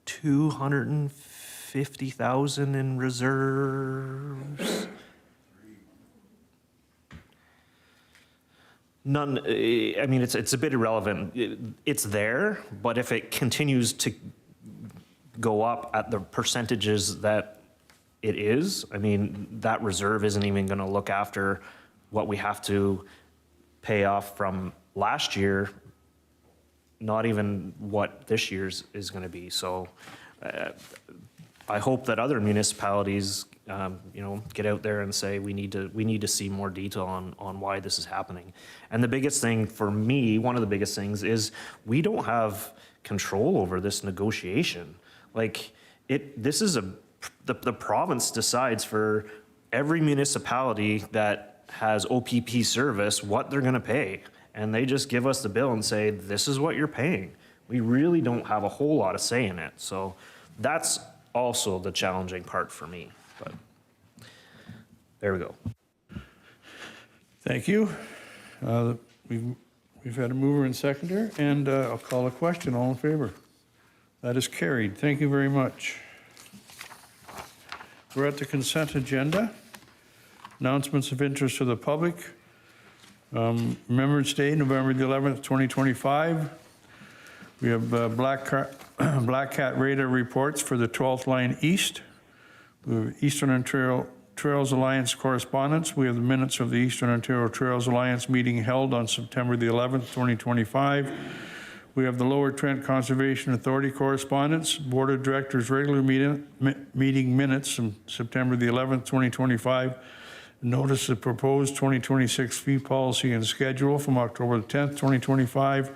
250,000 in reserves. None, I mean, it's a bit irrelevant. It's there, but if it continues to go up at the percentages that it is, I mean, that reserve isn't even going to look after what we have to pay off from last year, not even what this year's is going to be. So I hope that other municipalities, you know, get out there and say we need to see more detail on why this is happening. And the biggest thing for me, one of the biggest things, is we don't have control over this negotiation. Like this is the province decides for every municipality that has OPP service what they're going to pay, and they just give us the bill and say this is what you're paying. We really don't have a whole lot of say in it. So that's also the challenging part for me. But there we go. Thank you. We've had a mover and seconder, and I'll call a question. All in favor? That is carried. Thank you very much. We're at the consent agenda. Announcements of interest to the public. Remembrance Day, November the 11th, 2025. We have Black Cat Radar reports for the 12th Line East. We have Eastern Ontario Trails Alliance correspondence. We have the minutes of the Eastern Ontario Trails Alliance meeting held on September the 11th, 2025. We have the Lower Trent Conservation Authority correspondence, Board of Directors regular meeting minutes from September the 11th, 2025. Notice of proposed 2026 fee policy and schedule from October the 10th, 2025,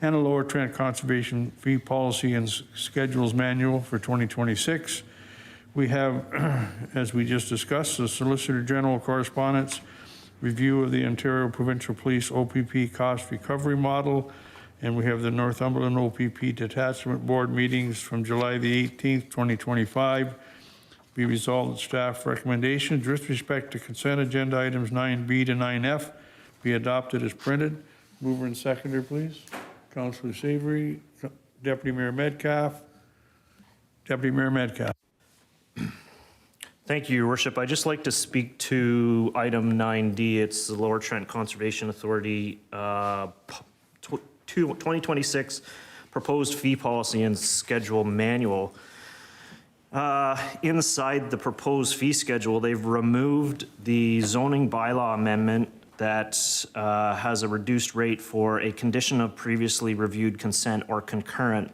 and a Lower Trent Conservation fee policy and schedules manual for 2026. We have, as we just discussed, the Solicitor General correspondence, review of the Ontario Provincial Police OPP cost recovery model, and we have the Northumberland OPP Detachment Board meetings from July the 18th, 2025. Be resolved that staff recommendations with respect to consent agenda items 9B to 9F be adopted as printed. Mover and seconder, please. Councillor Savory, Deputy Mayor Metcalf. Deputy Mayor Metcalf. Thank you, Your Worship. I'd just like to speak to item 9D. It's the Lower Trent Conservation Authority 2026 proposed fee policy and schedule manual. Inside the proposed fee schedule, they've removed the zoning bylaw amendment that has a reduced rate for a condition of previously reviewed consent or concurrent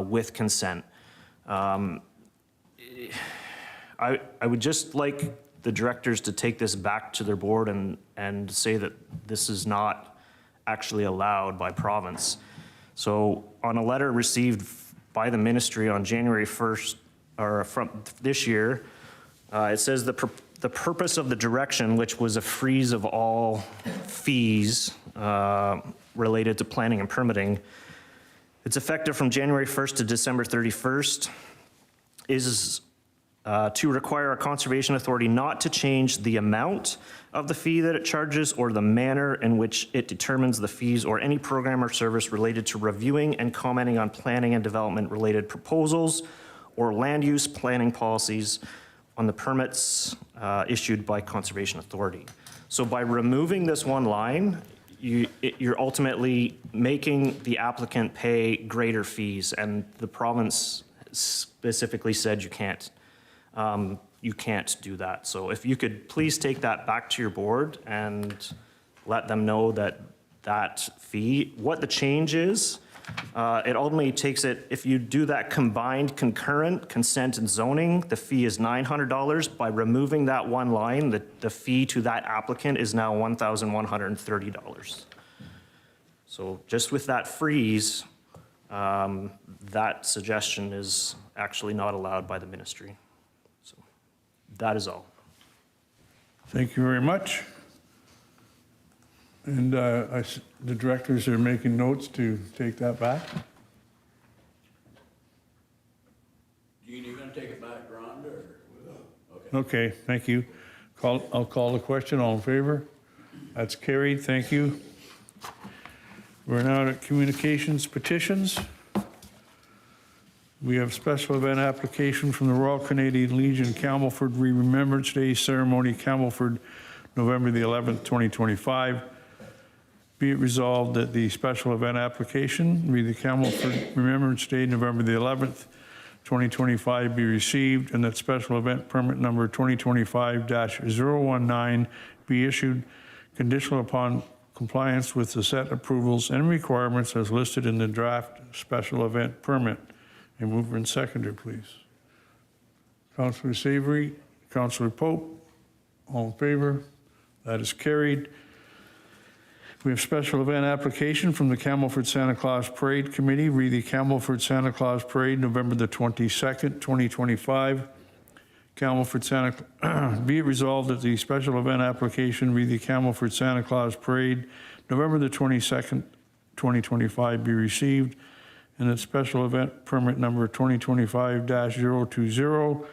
with consent. I would just like the directors to take this back to their board and say that this is not actually allowed by province. So on a letter received by the ministry on January 1st, or from this year, it says the purpose of the direction, which was a freeze of all fees related to planning and permitting, it's effective from January 1st to December 31st, is to require a conservation authority not to change the amount of the fee that it charges or the manner in which it determines the fees or any program or service related to reviewing and commenting on planning and development related proposals or land use planning policies on the permits issued by conservation authority. So by removing this one line, you're ultimately making the applicant pay greater fees, and the province specifically said you can't do that. So if you could please take that back to your board and let them know that that fee, what the change is, it ultimately takes it, if you do that combined concurrent consent and zoning, the fee is $900. By removing that one line, the fee to that applicant is now $1,130. So just with that freeze, that suggestion is actually not allowed by the ministry. So that is all. Thank you very much. And the directors are making notes to take that back. Gene, you gonna take it back, Rhonda, or? Okay, thank you. I'll call the question. All in favor? That's carried. Thank you. We're now at communications petitions. We have special event application from the Royal Canadian Legion Campbellford Remembrance Day Ceremony, Campbellford, November the 11th, 2025. Be it resolved that the special event application, read the Campbellford Remembrance Day, November the 11th, 2025, be received, and that special event permit number 2025-019 be issued, conditional upon compliance with the set approvals and requirements as listed in the draft special event permit. A mover and seconder, please. Councillor Savory, Councillor Pope, all in favor? That is carried. We have special event application from the Campbellford Santa Claus Parade Committee. Read the Campbellford Santa Claus Parade, November the 22nd, 2025. Campbellford Santa, be it resolved that the special event application, read the Campbellford Santa Claus Parade, November the 22nd, 2025, be received, and that special event permit number 2025-020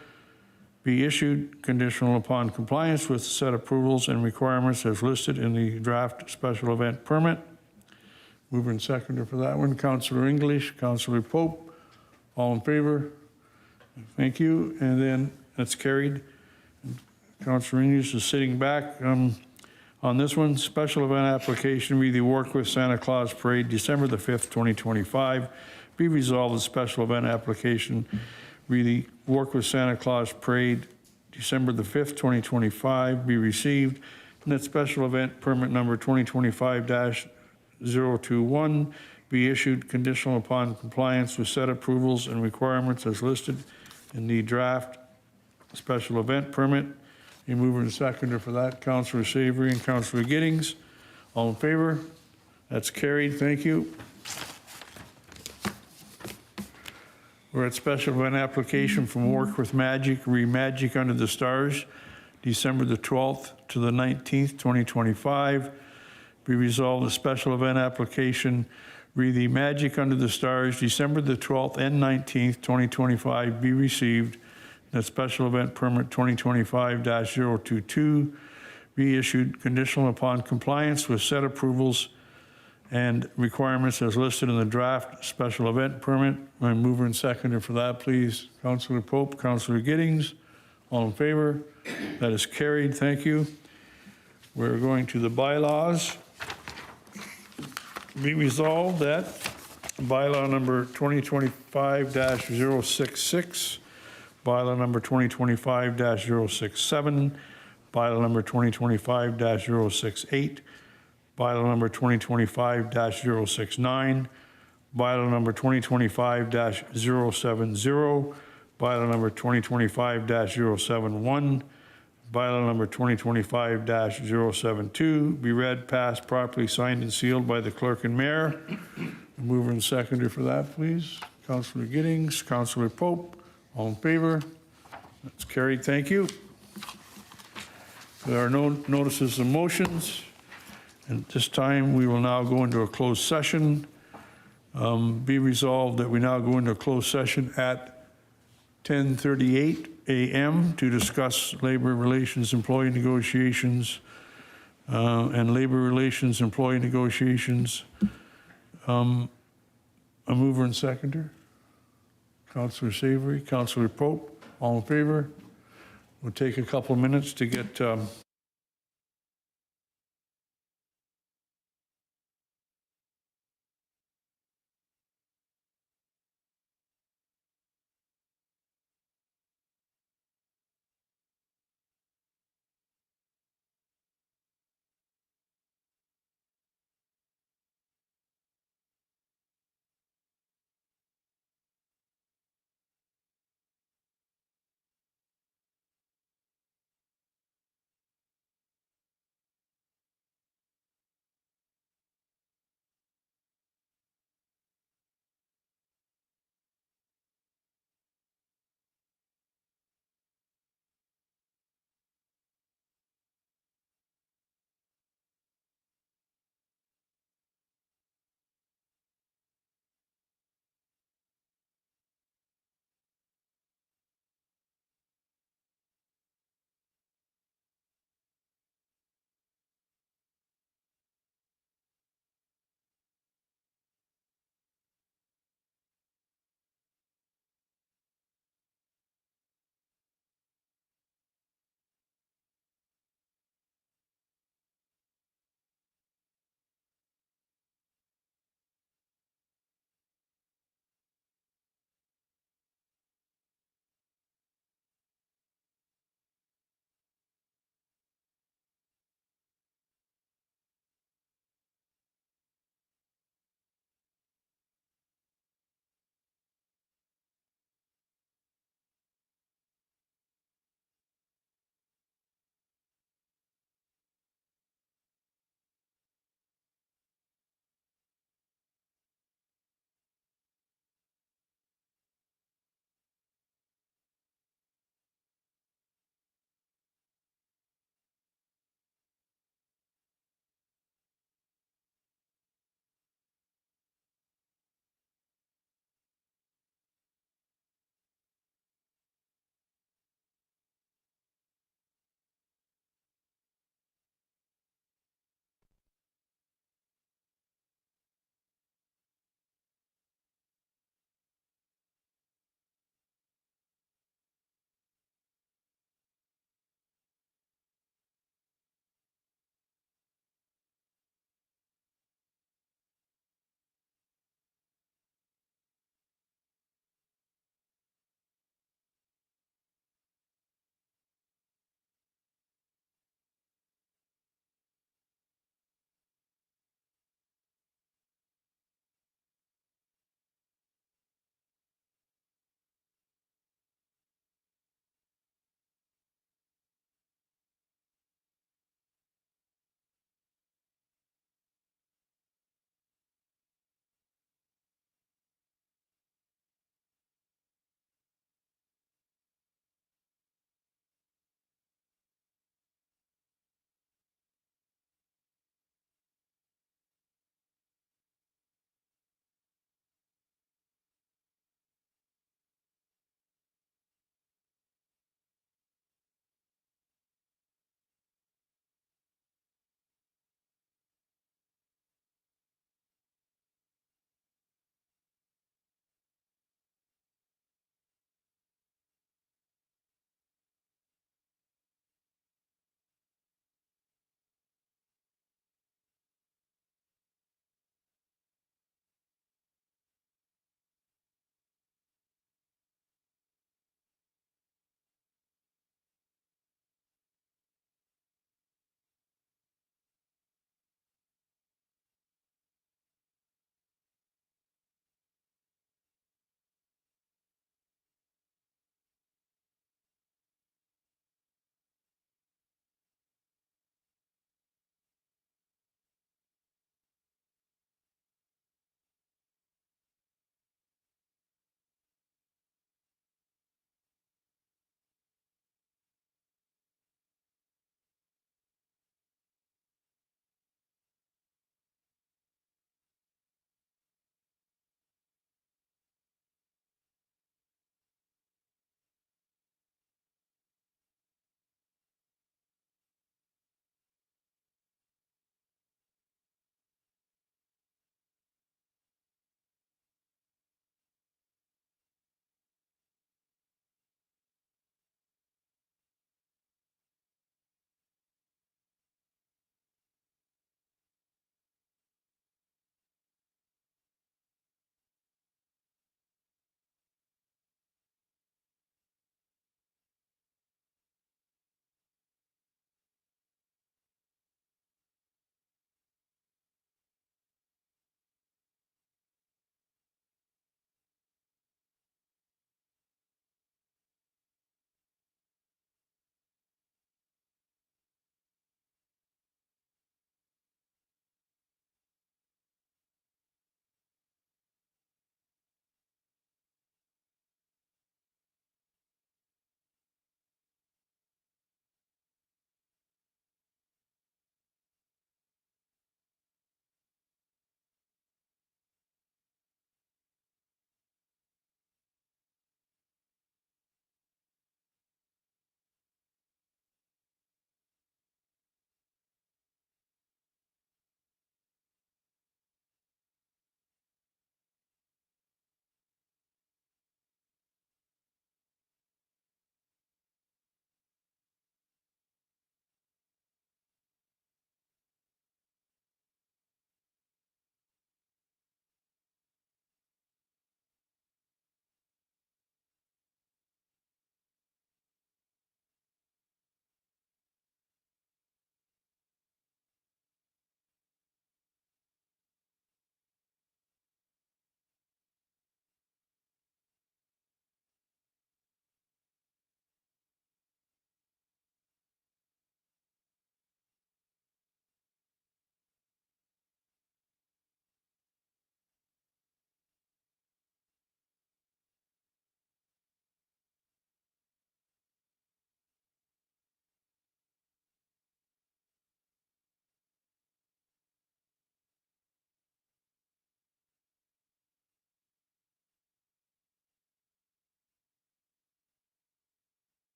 be issued, conditional upon compliance with set approvals and requirements as listed in the draft special event permit. Mover and seconder for that one, Councillor English, Councillor Pope, all in favor? Thank you, and then that's carried. Councillor English is sitting back on this one. Special event application, read the Work with Santa Claus Parade, December the 5th, 2025. Be resolved the special event application, read the Work with Santa Claus Parade, December the 5th, 2025, be received, and that special event permit number 2025-021 be issued, conditional upon compliance with set approvals and requirements as listed in the draft special event permit. A mover and seconder for that, Councillor Savory and Councillor Giddings. All in favor? That's carried. Thank you. We're at special event application from Work with Magic, Read Magic Under the Stars, December the 12th to the 19th, 2025. Be resolved, the special event application, Read the Magic Under the Stars, December the 12th and 19th, 2025, be received. That special event permit 2025-022 be issued, conditional upon compliance with set approvals and requirements as listed in the draft special event permit. My mover and seconder for that, please. Councillor Pope, Councillor Giddings, all in favor? That is carried. Thank you. We're going to the bylaws. Be resolved that bylaw number 2025-066, bylaw number 2025-067, bylaw number 2025-068, bylaw number 2025-069, bylaw number 2025-070, bylaw number 2025-071, bylaw number 2025-072, be read, passed, properly signed and sealed by the clerk and mayor. Mover and seconder for that, please. Councillor Giddings, Councillor Pope, all in favor? That's carried, thank you. There are no notices of motions. And at this time, we will now go into a closed session. Be resolved that we now go into a closed session at 10:38 a.m. to discuss labor relations, employee negotiations, and labor relations, employee negotiations. A mover and seconder? Councillor Savory, Councillor Pope, all in favor? We'll take a couple minutes to get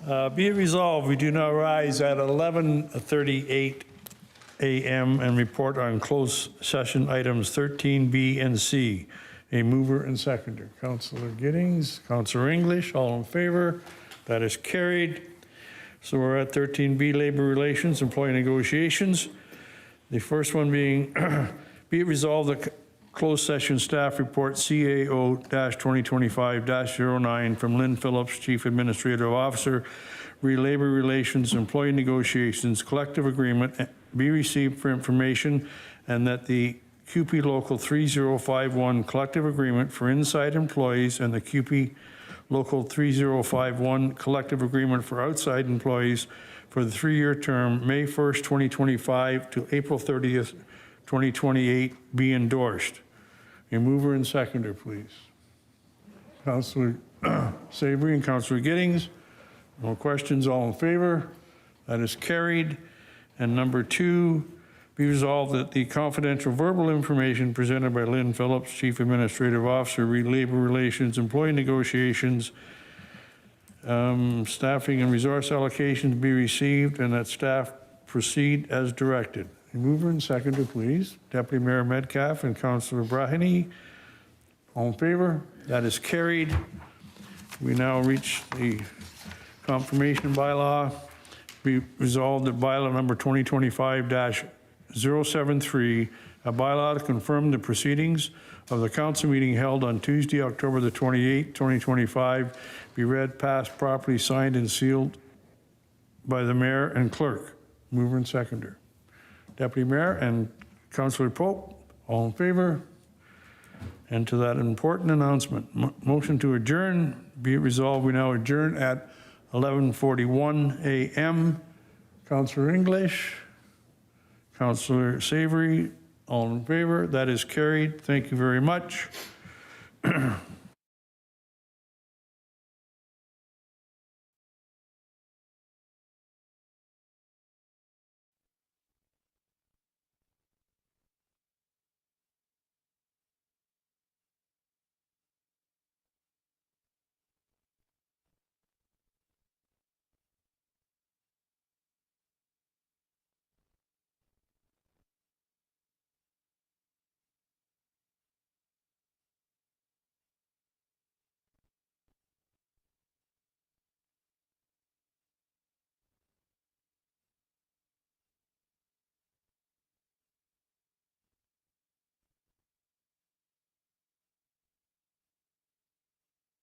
Be it resolved, we do now rise at 11:38 a.m. and report on closed session items 13B and C. A mover and seconder. Councillor Giddings, Councillor English, all in favor? That is carried. So we're at 13B, labor relations, employee negotiations. The first one being, be it resolved that closed session staff report CAO-2025-09 from Lynn Phillips, Chief Administrative Officer, labor relations, employee negotiations, collective agreement be received for information, and that the CUPE Local 3051 collective agreement for inside employees and the CUPE Local 3051 collective agreement for outside employees for the 3-year term, May 1st, 2025 to April 30th, 2028, be endorsed. A mover and seconder, please. Councillor Savory and Councillor Giddings. No questions, all in favor? That is carried. And number 2, be resolved that the confidential verbal information presented by Lynn Phillips, Chief Administrative Officer, labor relations, employee negotiations, staffing and resource allocations be received, and that staff proceed as directed. A mover and seconder, please. Deputy Mayor Metcalf and Councillor Braheny. All in favor? That is carried. We now reach the confirmation bylaw. Be resolved that bylaw number 2025-073, a bylaw to confirm the proceedings of the council meeting held on Tuesday, October the 28th, 2025, be read, passed, properly signed and sealed by the mayor and clerk. Mover and seconder. Deputy Mayor and Councillor Pope, all in favor? And to that important announcement, motion to adjourn, be it resolved, we now adjourn at 11:41 a.m. Councillor English, Councillor Savory, all in favor? That is carried. Thank you very much.